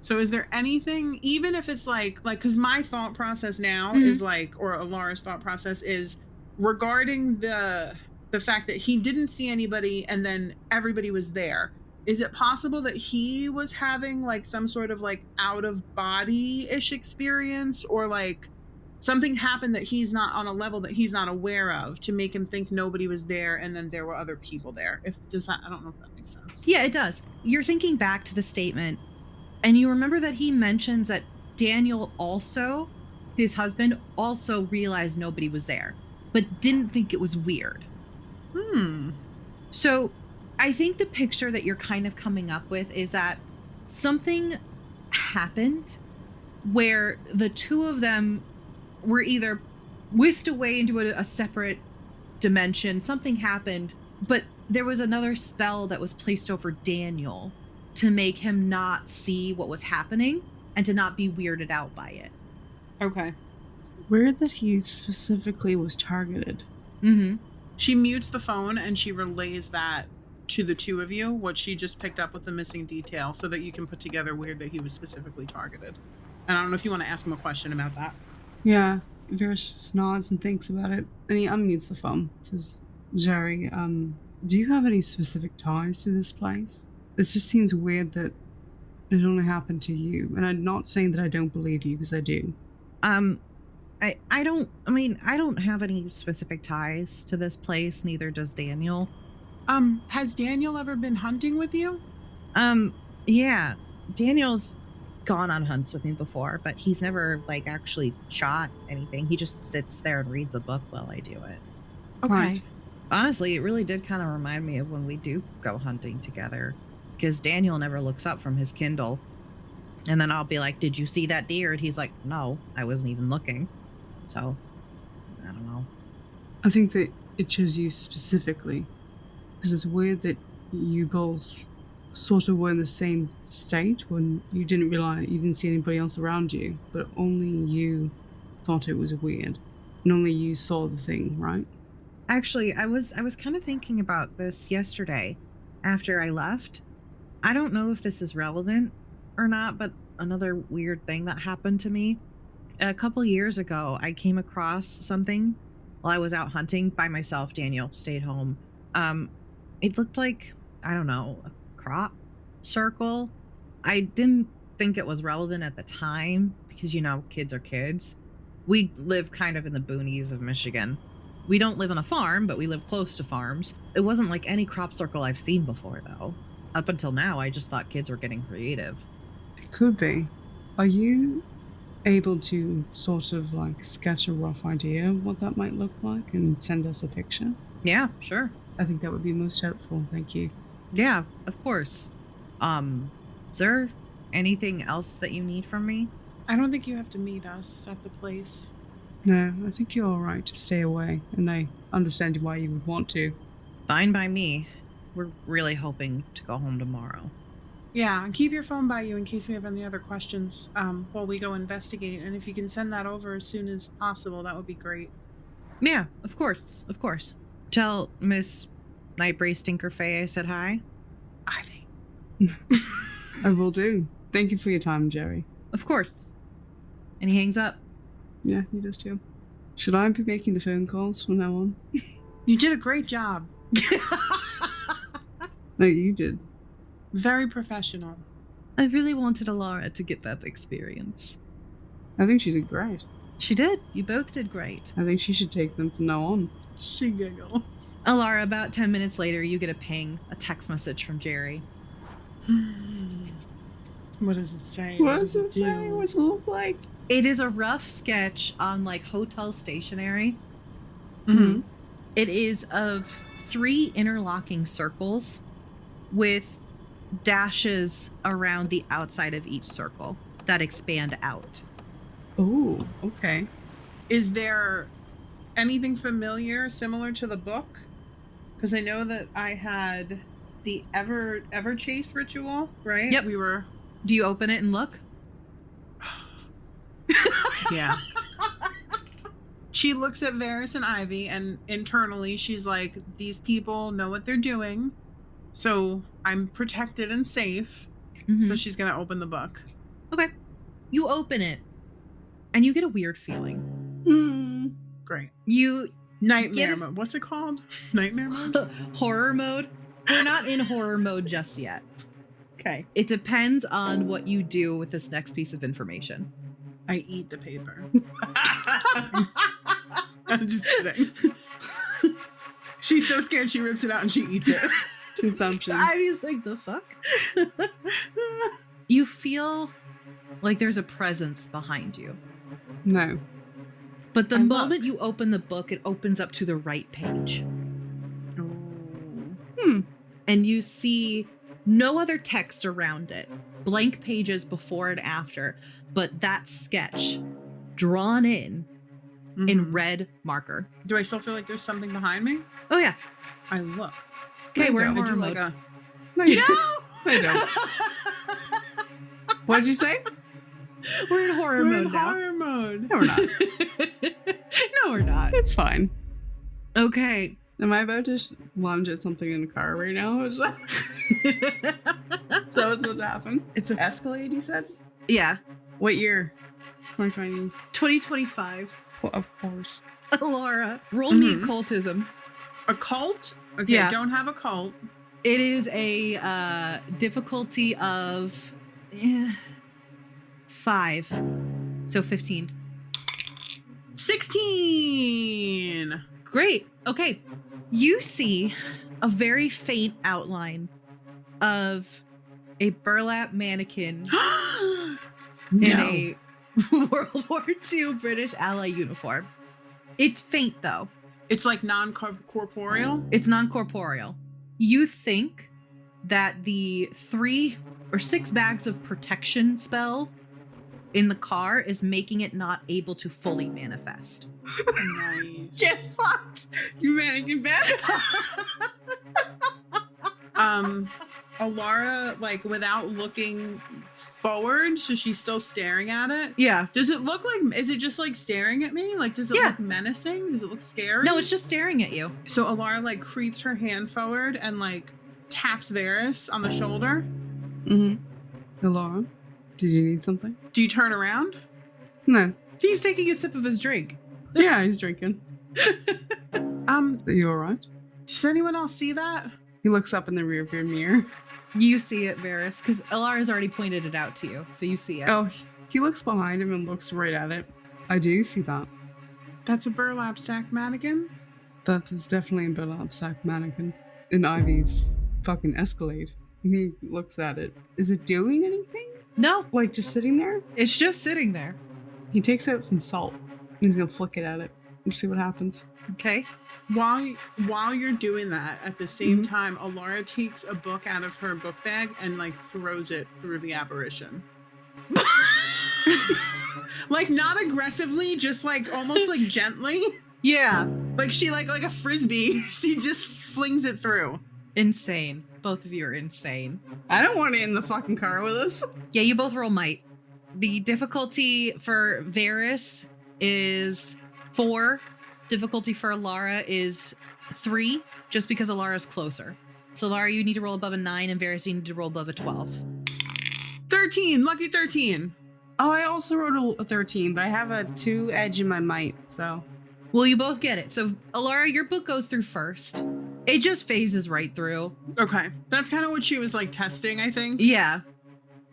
So is there anything, even if it's because my thought process now is or Alara's thought process is regarding the fact that he didn't see anybody and then everybody was there. Is it possible that he was having some sort of out of body-ish experience, or something happened that he's not on a level that he's not aware of to make him think nobody was there and then there were other people there? I don't know if that makes sense. Yeah, it does. You're thinking back to the statement, and you remember that he mentions that Daniel also, his husband, also realized nobody was there, but didn't think it was weird. Hmm. So I think the picture that you're kind of coming up with is that something happened where the two of them were either whisked away into a separate dimension. Something happened, but there was another spell that was placed over Daniel to make him not see what was happening and to not be weirded out by it. Okay. Weird that he specifically was targeted. Mm-hmm. She mutes the phone and she relays that to the two of you, what she just picked up with the missing detail, so that you can put together weird that he was specifically targeted. And I don't know if you want to ask him a question about that. Yeah, Varys nods and thinks about it, and he unmutes the phone. Says, Jerry, do you have any specific ties to this place? It just seems weird that it only happened to you. And I'm not saying that I don't believe you, because I do. I don't have any specific ties to this place, neither does Daniel. Has Daniel ever been hunting with you? Yeah. Daniel's gone on hunts with me before, but he's never like actually shot anything. He just sits there and reads a book while I do it. Okay. Right. Honestly, it really did kind of remind me of when we do go hunting together, because Daniel never looks up from his Kindle. And then I'll be like, did you see that deer? And he's like, no, I wasn't even looking. So, I don't know. I think that it chose you specifically, because it's weird that you both sort of were in the same state when you didn't realize, you didn't see anybody else around you, but only you thought it was weird, and only you saw the thing, right? Actually, I was kind of thinking about this yesterday after I left. I don't know if this is relevant or not, but another weird thing that happened to me. A couple years ago, I came across something while I was out hunting by myself. Daniel stayed home. It looked like, I don't know, a crop circle. I didn't think it was relevant at the time because, you know, kids are kids. We live kind of in the boonies of Michigan. We don't live on a farm, but we live close to farms. It wasn't like any crop circle I've seen before, though. Up until now, I just thought kids were getting creative. It could be. Are you able to sort of like sketch a rough idea of what that might look like and send us a picture? Yeah, sure. I think that would be most helpful. Thank you. Yeah, of course. Is there anything else that you need from me? I don't think you have to meet us at the place. No, I think you're all right to stay away, and I understand why you would want to. Fine by me. We're really hoping to go home tomorrow. Yeah, and keep your phone by you in case we have any other questions while we go investigate. And if you can send that over as soon as possible, that would be great. Yeah, of course, of course. Tell Miss Nightbrae Stinkerfay I said hi. Ivy. I will do. Thank you for your time, Jerry. Of course. And he hangs up. Yeah, he does too. Should I be making the phone calls from now on? You did a great job. No, you did. Very professional. I really wanted Alara to get that experience. I think she did great. She did. You both did great. I think she should take them from now on. She giggles. Alara, about 10 minutes later, you get a ping, a text message from Jerry. What does it say? What does it do? say? What's it look like? It is a rough sketch on like hotel stationery. Mm-hmm. It is of 3 interlocking circles with dashes around the outside of each circle that expand out. Oh, okay. Is there anything familiar, similar to the book? Because I know that I had the ever chase ritual, right? Yep. We were. Do you open it and look? Yeah. She looks at Varys and Ivy, and internally she's like, these people know what they're doing, so I'm protected and safe. So she's going to open the book. Okay. You open it, and you get a weird feeling. Great. You Nightmare mode. What's it called? Nightmare mode? Horror mode? We're not in horror mode just yet. Okay. It depends on what you do with this next piece of information. I eat the paper. I'm just kidding. She's so scared she rips it out and she eats it. Consumption. I was like, the fuck? You feel like there's a presence behind you. No. But the I moment look. you open the book, it opens up to the right page. and you see no other text around it. Blank pages before and after, but that sketch drawn in red marker. Do I still feel like there's something behind me? Oh yeah. I look. Okay, we're in I horror do mode. like a... No, you I don't. What did you say? We're in horror We're mode in now. horror mode. No, we're not. No, we're not. It's fine. Okay. Am I about to lunge at something in the car right now? Is that what's about to happen? It's an Escalade, you said? Yeah. What year? 2020. 2025. Well, of course. Laura, roll me occultism. A cult? Okay, Yeah. don't have a cult. It is a difficulty of 5. So 15. 16! Great. Okay. You see a very faint outline of a burlap mannequin in a World War II British Ally uniform. It's faint, though. It's like non-corporeal? It's non-corporeal. You think that the 3 or 6 bags of protection spell in the car is making it not able to fully manifest. Nice. Get fucked, you mannequin bastard. Alara, like, without looking forward, so she's still staring at it. Yeah. Does it look like, is it just like staring at me? Like, does it look menacing? Does it look scary? No, it's just staring at you. So Alara, like, creeps her hand forward and, like, taps Varys on the shoulder. Hello? Did you need something? Do you turn around? No. He's taking a sip of his drink. Yeah, he's drinking. Are you alright? Does anyone else see that? He looks up in the rearview mirror. You see it, Varys, because Alara's already pointed it out to you, so you see it. Oh, he looks behind him and looks right at it. I do see that. That's a burlap sack mannequin? That is definitely a burlap sack mannequin in Ivy's fucking Escalade. He looks at it. Is it doing anything? No, Like, just sitting there? it's just sitting there. He takes out some salt. He's gonna flick it at it and see what happens. Okay. While you're doing that, at the same time, Alara takes a book out of her book bag and, like, throws it through the apparition. Like, not aggressively, just, like, almost, like, gently. Yeah. Like, she, like a frisbee, she just flings it through. Insane. Both of you are insane. I don't want it in the fucking car with us. Yeah, you both roll might. The difficulty for Varys is 4. Difficulty for Alara is 3, just because Alara's closer. So Alara, you need to roll above a 9, and Varys, you need to roll above a 12. 13, lucky 13. Oh, I also wrote a 13, but I have a 2 edge in my might, so. Well, you both get it. So Alara, your book goes through first. It just phases right through. Okay, that's kind of what she was, like, testing, I think. Yeah.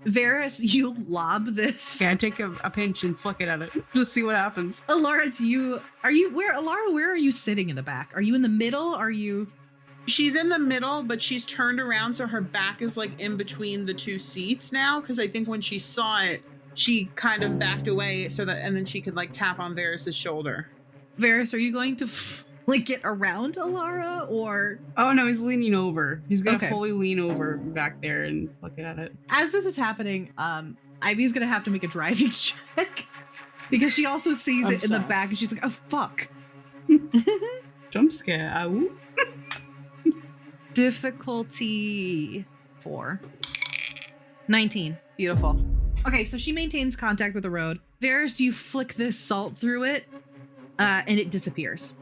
Varys, you lob this. Okay, I take a pinch and flick it at it to see what happens. Alara, where are you sitting in the back? Are you in the middle? Are you... She's in the middle, but she's turned around, so her back is, like, in between the 2 seats now, because I think when she saw it, she kind of backed away so that, and then she could, like, tap on Varys' shoulder. Varys, are you going to like get around Alara, or? Oh no, he's leaning over. He's gonna Okay. fully lean over back there and flick it at it. As this is happening, Ivy's gonna have to make a driving check because she also sees it in the back, and she's like, "Oh fuck!" Jump scare. Ow. Difficulty 4. 19. Beautiful. Okay, so she maintains contact with the road. Varys, you flick this salt through it, and it disappears.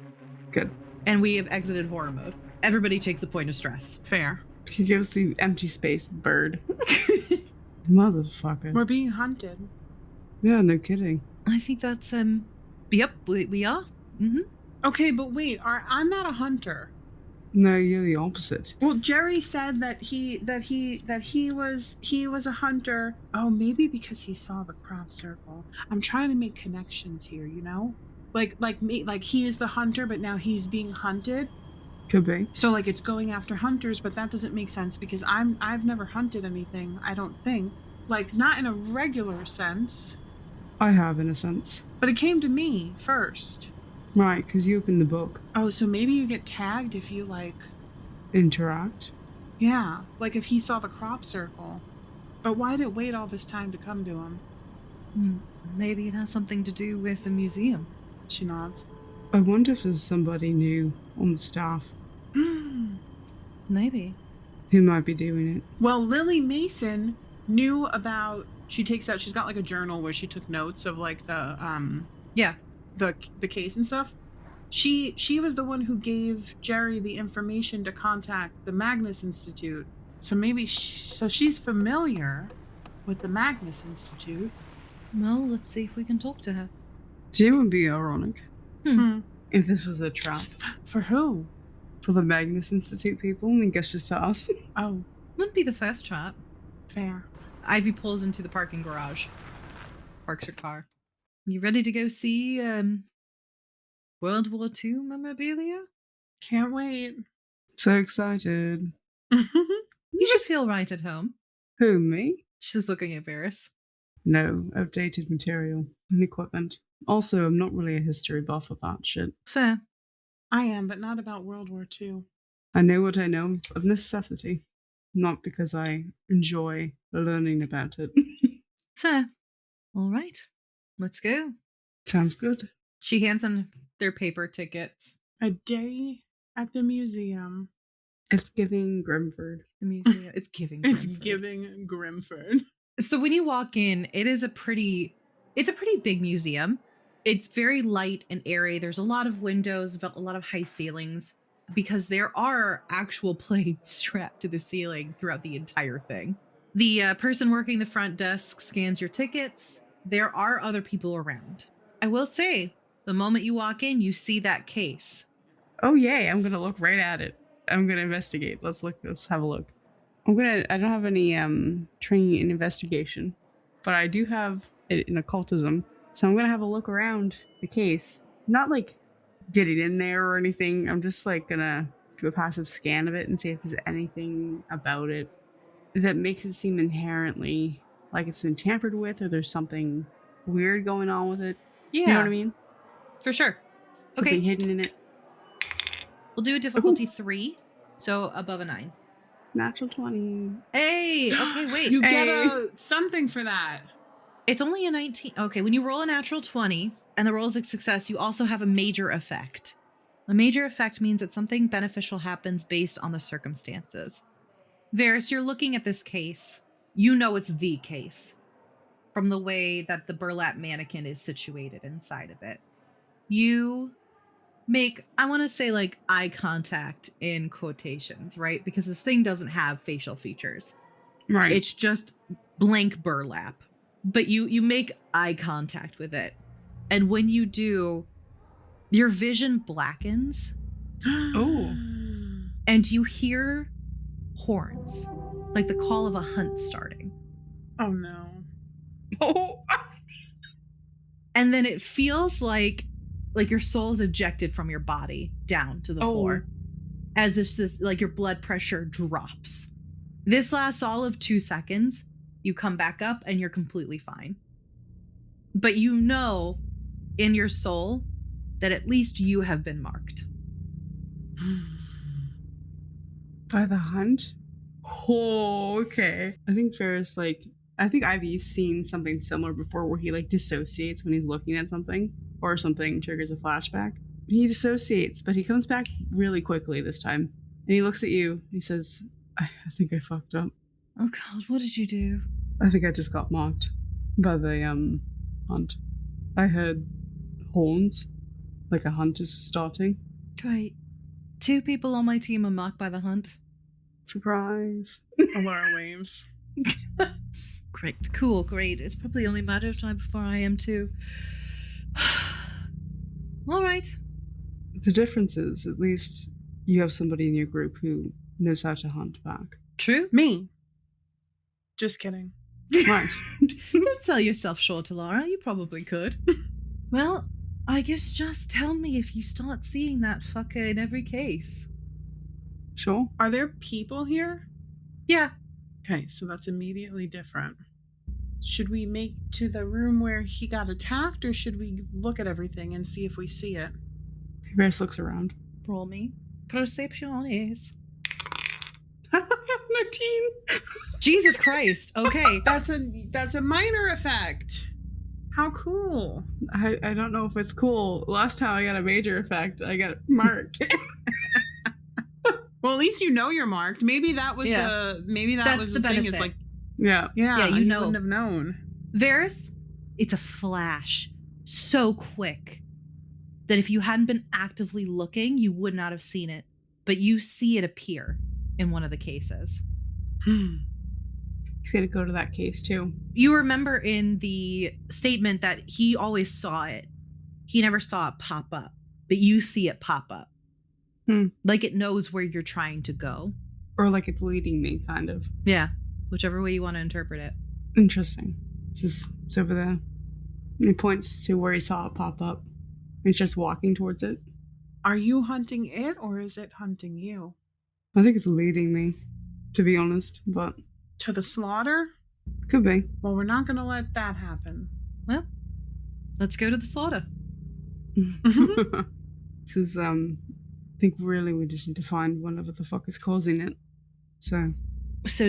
Good. And we have exited horror mode. Everybody takes a point of stress. Fair. He gives the empty space bird. Motherfucker. We're being hunted. Yeah, no kidding. I think that's yep, we are. Mm-hmm. Okay, but wait, I'm not a hunter. No, you're the opposite. Well, Jerry said that he was a hunter. Oh, maybe because he saw the crop circle. I'm trying to make connections here, you know? Like he is the hunter, but now he's being hunted. Could be. So like it's going after hunters, but that doesn't make sense because I've never hunted anything, I don't think. Like not in a regular sense. I have, in a sense. But it came to me first. Right, because you opened the book. Oh, so maybe you get tagged if you like Interact. Yeah, like if he saw the crop circle. But why did it wait all this time to come to him? Maybe it has something to do with the museum. She nods. I wonder if there's somebody new on the staff Maybe. who might be doing it. Well, Lily Mason knew about. She's got like a journal where she took notes of like the case and stuff. She was the one who gave Jerry the information to contact the Magnus Institute. So maybe she's familiar with the Magnus Institute. Well, let's see if we can talk to her. Do you want to be ironic? If this was a trap For who? for the Magnus Institute people, I guess just to us. Oh, Wouldn't be the first trap. fair. Ivy pulls into the parking garage. Parks her car. You ready to go see World War II memorabilia? Can't wait. So excited. You should feel right at home. Who, me? She's looking at Varys. No, outdated material and equipment. Also, I'm not really a history buff of that shit. Fair. I am, but not about World War II. I know what I know of necessity, not because I enjoy learning about it. Fair. All right. Let's go. Sounds good. She hands them their paper tickets. A day at the museum. It's giving Grimford. The museum. It's giving. It's Grimford. giving Grimford. So when you walk in, it's a pretty big museum. It's very light and airy. There's a lot of windows, a lot of high ceilings, because there are actual plates strapped to the ceiling throughout the entire thing. The person working the front desk scans your tickets. There are other people around. I will say, the moment you walk in, you see that case. Oh yay, I'm gonna look right at it. I'm gonna investigate. Let's have a look. I don't have any training in investigation, but I do have it in occultism. So I'm gonna have a look around the case. Not like getting in there or anything. I'm just like gonna do a passive scan of it and see if there's anything about it that makes it seem inherently like it's been tampered with, or there's something weird going on with it. Yeah. You know what I mean? For sure. Something Okay. hidden in it. We'll do a difficulty 3, so above a 9. Natural 20. Hey, okay, wait. You get something for that. It's only a 19. Okay, when you roll a natural 20 and the roll is a success, you also have a major effect. A major effect means that something beneficial happens based on the circumstances. Varys, you're looking at this case. You know it's the case from the way that the burlap mannequin is situated inside of it. You make, I want to say, like, eye contact in quotations, right? Because this thing doesn't have facial features. Right. It's just blank burlap. But you make eye contact with it. And when you do, your vision blackens. Oh. And you hear horns, like the call of a hunt starting. Oh no. Oh. And then it feels like your soul is ejected from your body down to the floor. As this like your blood pressure drops. This lasts all of 2 seconds. You come back up and you're completely fine. But you know in your soul that at least you have been marked. By the hunt? Oh, okay. I think Ferris, I think Ivy's seen something similar before where he, dissociates when he's looking at something or something triggers a flashback. He dissociates, but he comes back really quickly this time. And he looks at you. He says, I think I fucked up. Oh God, what did you do? I think I just got mocked by the, hunt. I heard horns, like a hunt is starting. Great. 2 people on my team are marked by the hunt. Surprise. Alara waves. Great. Cool, great. It's probably only a matter of time before I am too. All right. The difference is, at least, you have somebody in your group who knows how to hunt back. True. Me. Just kidding. Right. Don't sell yourself short, Alara. You probably could. Well, I guess just tell me if you start seeing that fucker in every case. Sure. Are there people here? Yeah. Okay, so that's immediately different. Should we make to the room where he got attacked, or should we look at everything and see if we see it? Varys looks around. Roll me. Perception is. Jesus Christ. Okay. That's a minor effect. How cool. I don't know if it's cool. Last time I got a major effect, I got marked. Well, at least you know you're marked. Maybe that was Yeah. that was the thing. benefit. It's like, Yeah. yeah, you you know. wouldn't have known. Varys, it's a flash so quick that if you hadn't been actively looking, you would not have seen it. But you see it appear in one of the cases. He's gonna go to that case too. You remember in the statement that he always saw it. He never saw it pop up, but you see it pop up. Like it knows where you're trying to go. Or like it's leading me, kind of. Yeah, whichever way you want to interpret it. Interesting. It's over there. He points to where he saw it pop up. He's just walking towards it. Are you hunting it or is it hunting you? I think it's leading me, to be honest, but To the slaughter? could be. Well, we're not going to let that happen. Well, let's go to the slaughter. This is, I think really we just need to find whatever the fuck is causing it. So,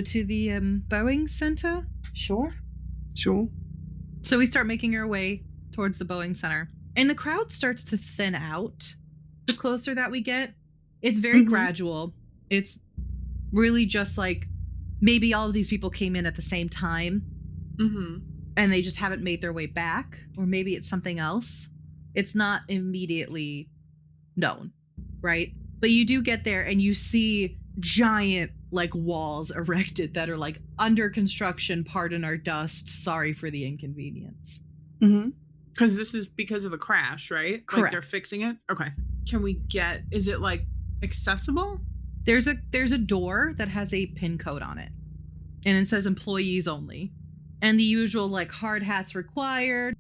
to the Boeing Center? Sure. sure. So we start making our way towards the Boeing Center. And the crowd starts to thin out the closer that we get. It's very gradual. It's really just like maybe all of these people came in at the same time and they just haven't made their way back. Or maybe it's something else. It's not immediately known, right? But you do get there and you see giant like walls erected that are like under construction, pardon our dust, sorry for the inconvenience. Because this is because of the crash, right? Correct. Like they're fixing it? Okay. Can we get, is it like accessible? There's a door that has a pin code on it. And it says employees only. And the usual like hard hats required.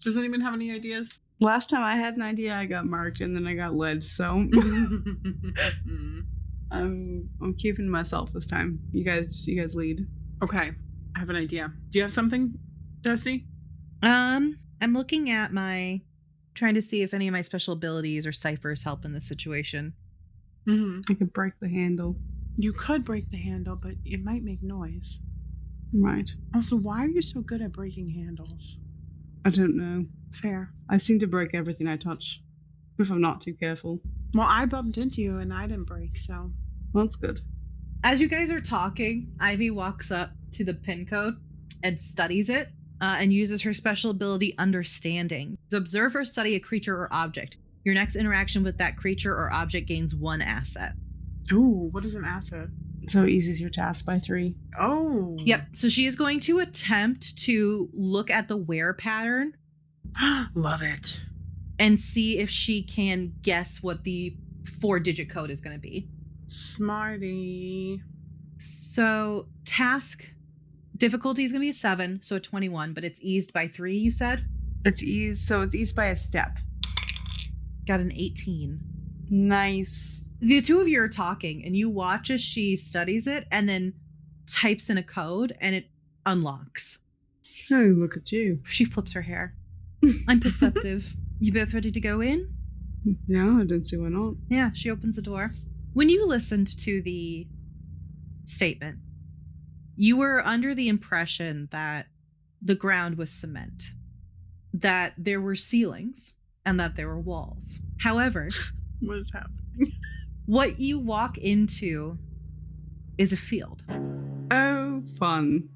Does anyone have any ideas? Last time I had an idea, I got marked and then I got led, so I'm keeping myself this time. You guys lead. Okay. I have an idea. Do you have something, Dusty? I'm looking at trying to see if any of my special abilities or ciphers help in this situation. I could break the handle. You could break the handle, but it might make noise. Right. Also, why are you so good at breaking handles? I don't know. Fair. I seem to break everything I touch, if I'm not too careful. Well, I bumped into you and I didn't break, so. Well, that's good. As you guys are talking, Ivy walks up to the pin code and studies it and uses her special ability Understanding to observe or study a creature or object. Your next interaction with that creature or object gains 1 asset. Ooh, what is an asset? So it eases your task by 3. Oh. Yep. So she is going to attempt to look at the wear pattern. Love it. And see if she can guess what the 4-digit code is going to be. Smarty. So task difficulty is going to be a 7, so a 21, but it's eased by 3, you said? It's eased by a step. Got an 18. Nice. The two of you are talking and you watch as she studies it and then types in a code and it unlocks. Oh, look at you. She flips her hair. I'm perceptive. You both ready to go in? Yeah, I don't see why not. Yeah, she opens the door. When you listened to the statement, you were under the impression that the ground was cement, that there were ceilings, and that there were walls. However, What is happening? what you walk into is a field. Oh, fun.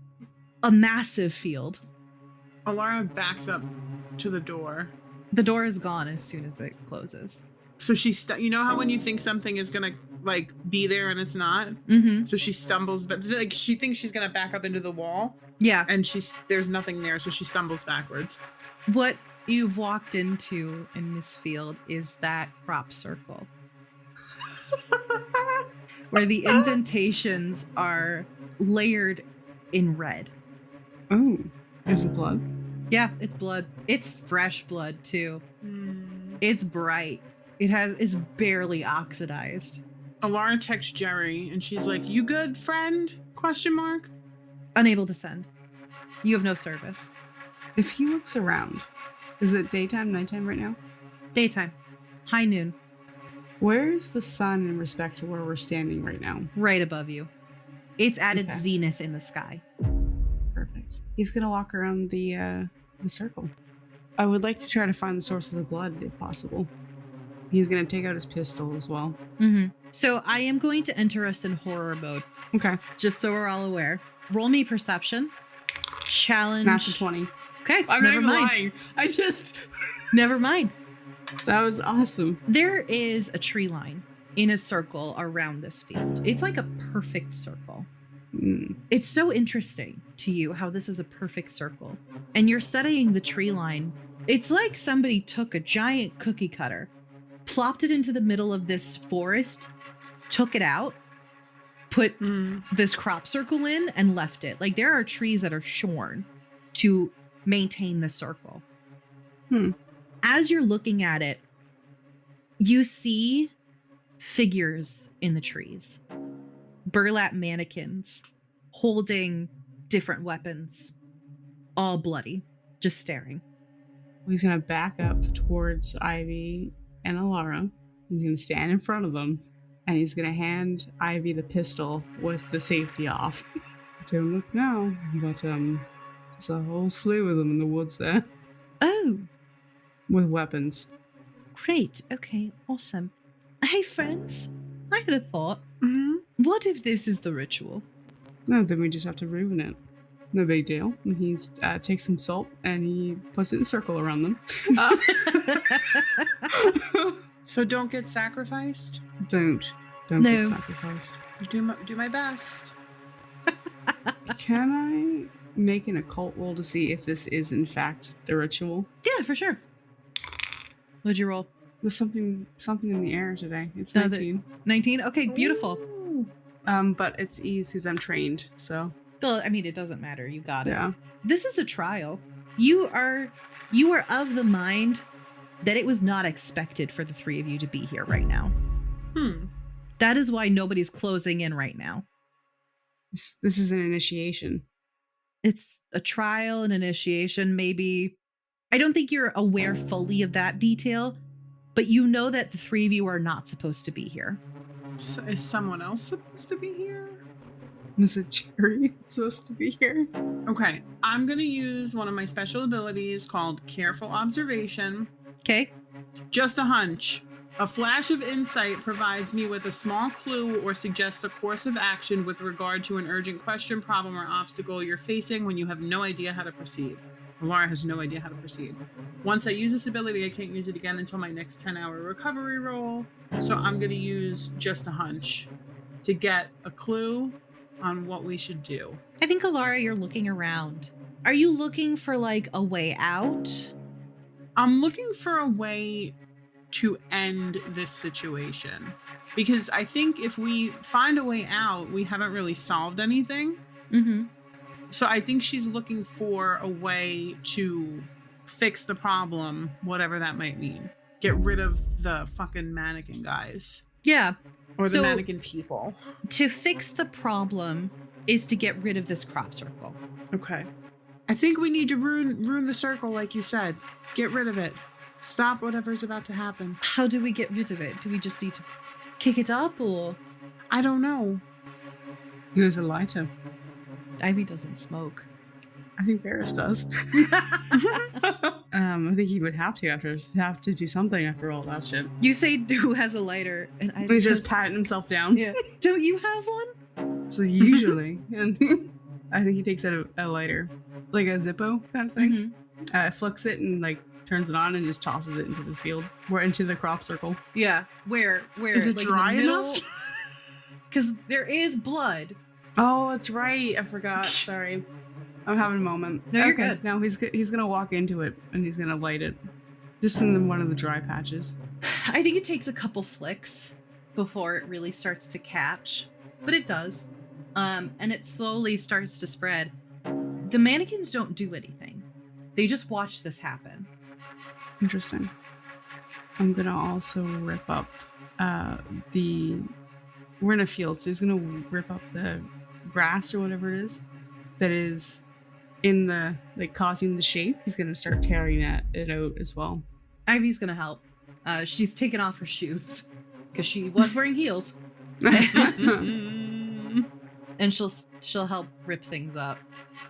A massive field. Alara backs up to the door. The door is gone as soon as it closes. So you know how when you think something is gonna like be there and it's not? Mm-hmm. So she stumbles, but like she thinks she's gonna back up into the wall, Yeah. and there's nothing there, so she stumbles backwards. What you've walked into in this field is that crop circle. Where the indentations are layered in red. Oh, is it blood? Yeah, it's blood. It's fresh blood too. It's bright. Is barely oxidized. Alara texts Jerry, and she's like, "You good, friend?" Question mark. Unable to send. You have no service. If he looks around, is it daytime, nighttime right now? Daytime. High noon. Where is the sun in respect to where we're standing right now? Right above you. It's at Okay. its zenith in the sky. Perfect. He's gonna walk around the circle. I would like to try to find the source of the blood if possible. He's gonna take out his pistol as well. So I am going to enter us in horror mode, Okay. just so we're all aware. Roll me perception. Challenge. Natural 20. Okay, I'm never not even mind. lying. I just Never mind. that was awesome. There is a tree line in a circle around this field. It's like a perfect circle. It's so interesting to you how this is a perfect circle. And you're studying the tree line. It's like somebody took a giant cookie cutter, plopped it into the middle of this forest, took it out, put this crop circle in, and left it. Like there are trees that are shorn to maintain the circle. As you're looking at it, you see figures in the trees. Burlap mannequins holding different weapons, all bloody, just staring. He's gonna back up towards Ivy and Alara. He's gonna stand in front of them, and he's gonna hand Ivy the pistol with the safety off. Don't look now, but there's a whole slew of them in the woods there Oh, with weapons. great. Okay, awesome. Hey, friends, I had a thought. What if this is the ritual? No, then we just have to ruin it. No big deal. And he takes some salt and he puts it in a circle around them. So don't get sacrificed. Don't No. get sacrificed. Do my best. Can I make an occult roll to see if this is in fact the ritual? Yeah, for sure. What'd you roll? There's something in the air today. It's No, 19. 19? Okay, beautiful. But it's ease because I'm trained, so Well, I mean, it doesn't matter. You got it. yeah. This is a trial. You are of the mind that it was not expected for the three of you to be here right now. That is why nobody's closing in right now. This is an initiation. It's a trial, an initiation, maybe. I don't think you're aware fully of that detail, but you know that the three of you are not supposed to be here. So is someone else supposed to be here? Is it Jerry supposed to be here? Okay, I'm gonna use one of my special abilities called Careful Observation. Okay? Just a hunch. A flash of insight provides me with a small clue or suggests a course of action with regard to an urgent question, problem, or obstacle you're facing when you have no idea how to proceed. Laura has no idea how to proceed. Once I use this ability, I can't use it again until my next 10-hour recovery roll. So I'm going to use just a hunch to get a clue on what we should do. I think, Alara, you're looking around. Are you looking for like a way out? I'm looking for a way to end this situation. Because I think if we find a way out, we haven't really solved anything. So I think she's looking for a way to fix the problem, whatever that might mean. Get rid of the fucking mannequin guys. Yeah. Or the So- mannequin people. To fix the problem is to get rid of this crop circle. Okay. I think we need to ruin the circle, like you said. Get rid of it. Stop whatever's about to happen. How do we get rid of it? Do we just need to kick it up, or? I don't know. Use a lighter. Ivy doesn't smoke. I think Barris does. I think he would have to do something after all that shit. You say who has a lighter, and Ivy He's just goes, patting himself down. Yeah. Don't you have one? So usually, and I think he takes out a lighter, like a Zippo kind of thing. Flicks it and like turns it on and just tosses it into the field or into the crop circle. Yeah. Where Is it like, dry enough? Because there is blood. Oh, that's right. I forgot. Sorry. I'm having a moment. No, you're good. Now he's gonna walk into it and he's gonna light it, just in one of the dry patches. I think it takes a couple flicks before it really starts to catch, but it does. And it slowly starts to spread. The mannequins don't do anything. They just watch this happen. Interesting. I'm gonna also rip up we're in a field, so he's gonna rip up the grass or whatever it is that is in the like causing the shape. He's gonna start tearing it out as well. Ivy's gonna help. She's taken off her shoes because she was wearing heels. And she'll help rip things up.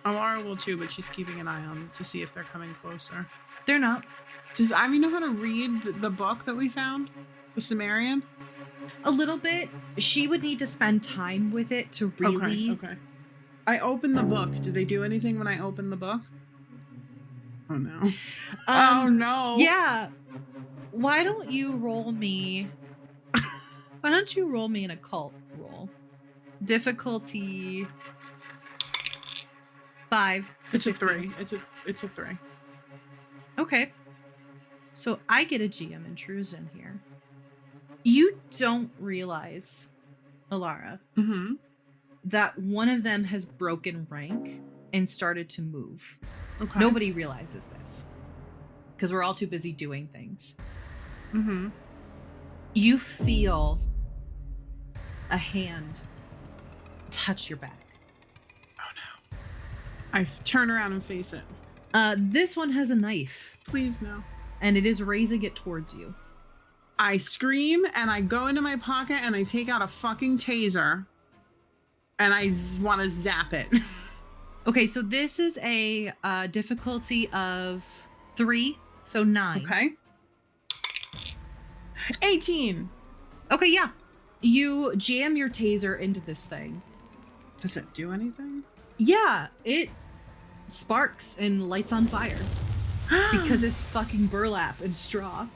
Alara will too, but she's keeping an eye on to see if they're coming closer. They're not. Does Ivy know how to read the book that we found? The Sumerian? A little bit. She would need to spend time with it to really... Okay. I opened the book. Did they do anything when I opened the book? Oh, no. Oh, no. Yeah. Why don't you roll me... Why don't you roll me an occult roll? Difficulty 5. So It's a 15. 3. It's a 3. Okay. So I get a GM intrusion here. You don't realize, Alara, that one of them has broken rank and started to move. Okay. Nobody realizes this because we're all too busy doing things. You feel a hand touch your back. Oh, no. I turn around and face it. This one has a knife. Please, no. And it is raising it towards you. I scream and I go into my pocket and I take out a fucking taser and I want to zap it. Okay, so this is a difficulty of 3, so 9. Okay. 18. Okay, yeah. You jam your taser into this thing. Does it do anything? Yeah, it sparks and lights on fire because it's fucking burlap and straw.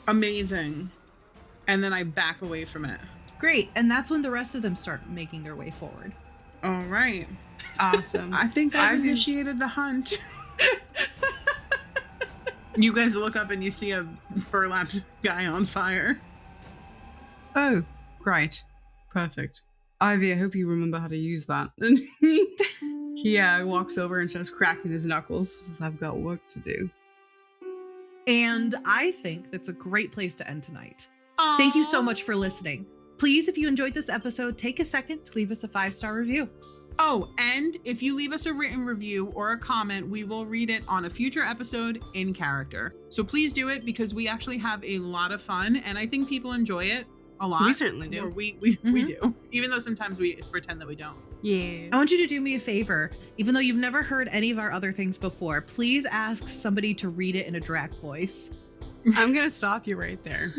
Amazing. And then I back away from it. Great, and that's when the rest of them start making their way forward. All right. Awesome. I think I've initiated the hunt. You guys look up and you see a burlap guy on fire. Oh, great. Perfect. Ivy, I hope you remember how to use that. And he walks over and starts cracking his knuckles. Says, I've got work to do. And I think that's a great place to end tonight. Aww. Thank you so much for listening. Please, if you enjoyed this episode, take a second to leave us a 5-star review. Oh, and if you leave us a written review or a comment, we will read it on a future episode in character. So please do it because we actually have a lot of fun and I think people enjoy it a lot. We certainly do. Or we do, even though sometimes we pretend that we don't. Yeah. I want you to do me a favor. Even though you've never heard any of our other things before, please ask somebody to read it in a Drac voice. I'm going to stop you right there.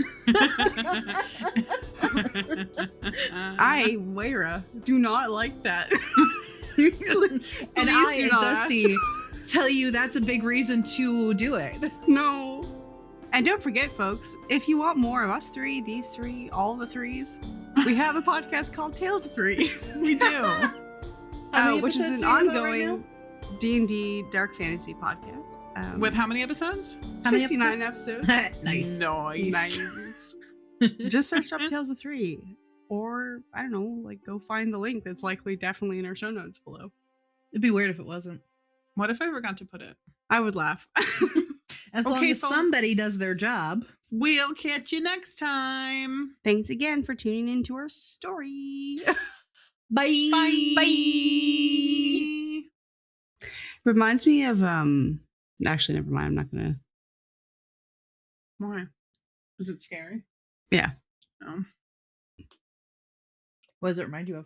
I, Waira, do not like that. And I, as Dusty, tell you that's a big reason to do it. No. And don't forget, folks, if you want more of us three, these three, all the threes, we have a podcast called Tales of Three. We do. Which is an ongoing D&D dark fantasy podcast. With how many episodes? 69 episodes. Nice. Nice. Just search up Tales of Three. Or, I don't know, like go find the link that's definitely in our show notes below. It'd be weird if it wasn't. What if I forgot to put it? I would laugh. As long as folks, somebody does their job. We'll catch you next time. Thanks again for tuning into our story. Bye. Bye. Reminds me of actually never mind, I'm not gonna. Why? Is it scary? Yeah. No. What does it remind you of?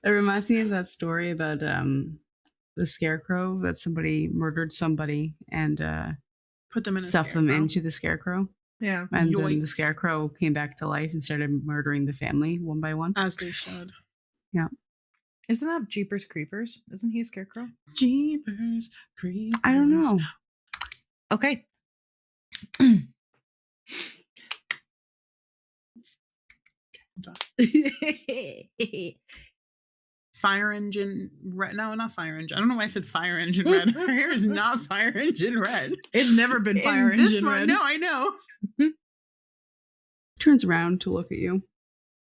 It reminds me of that story about the scarecrow, that somebody murdered somebody and Put them in a stuffed them scarecrow. into the scarecrow. Yeah. And then the Yoinks. scarecrow came back to life and started murdering the family one by one. As they should. Yeah. Isn't that Jeepers Creepers? Isn't he a scarecrow? Jeepers Creepers. I don't know. Okay. Fire engine red. No, not fire engine. I don't know why I said fire engine red. Her hair is not fire engine red. It's never been fire In this engine one, red. no, I know. Turns around to look at you.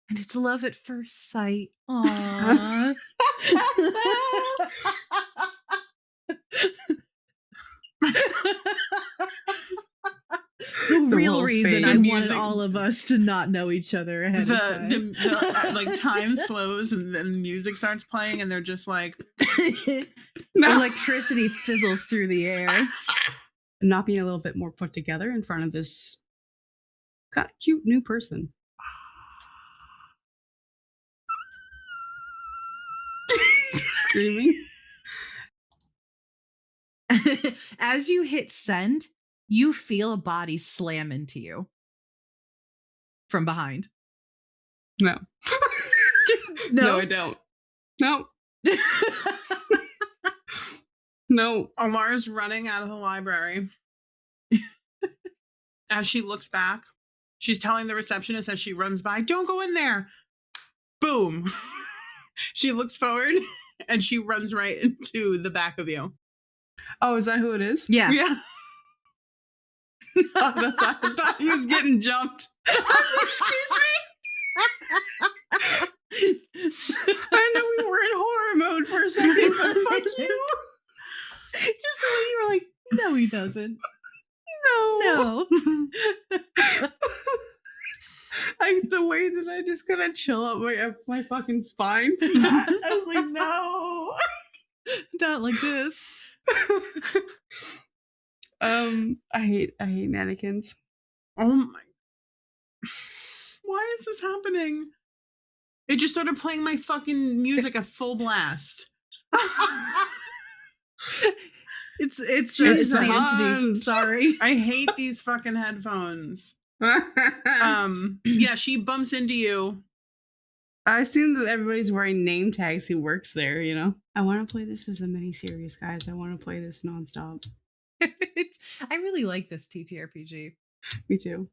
And it's love at first sight. Aww. The real whole reason face. I The wanted music- all of us to not know each other ahead of time. The like time slows and then music starts playing and they're just like, Electricity fizzles through the air. Not being a little bit more put together in front of this kind of cute new person. screaming. As you hit send, you feel a body slam into you from behind. No. No, I don't. No. No. Alar's running out of the library. As she looks back, she's telling the receptionist as she runs by, "Don't go in there." Boom. She looks forward and she runs right into the back of you. Oh, is that who it is? Yeah. Yeah. Oh, that's I thought he was getting jumped. I was like, excuse me. I know we were in horror mode for a second, but fuck you. Just the way you were like, no, he doesn't. No. No. The way that I just kind of chill up my fucking spine. I was like, no. Not like this. I hate mannequins. Oh my. Why is this happening? It just started playing my fucking music at full blast. It's Jesus. PTSD. Sorry. I hate these fucking headphones. Yeah, she bumps into you. I assume that everybody's wearing name tags who works there, you know? I want to play this as a mini-series, guys. I want to play this nonstop. I really like this TTRPG. Me too.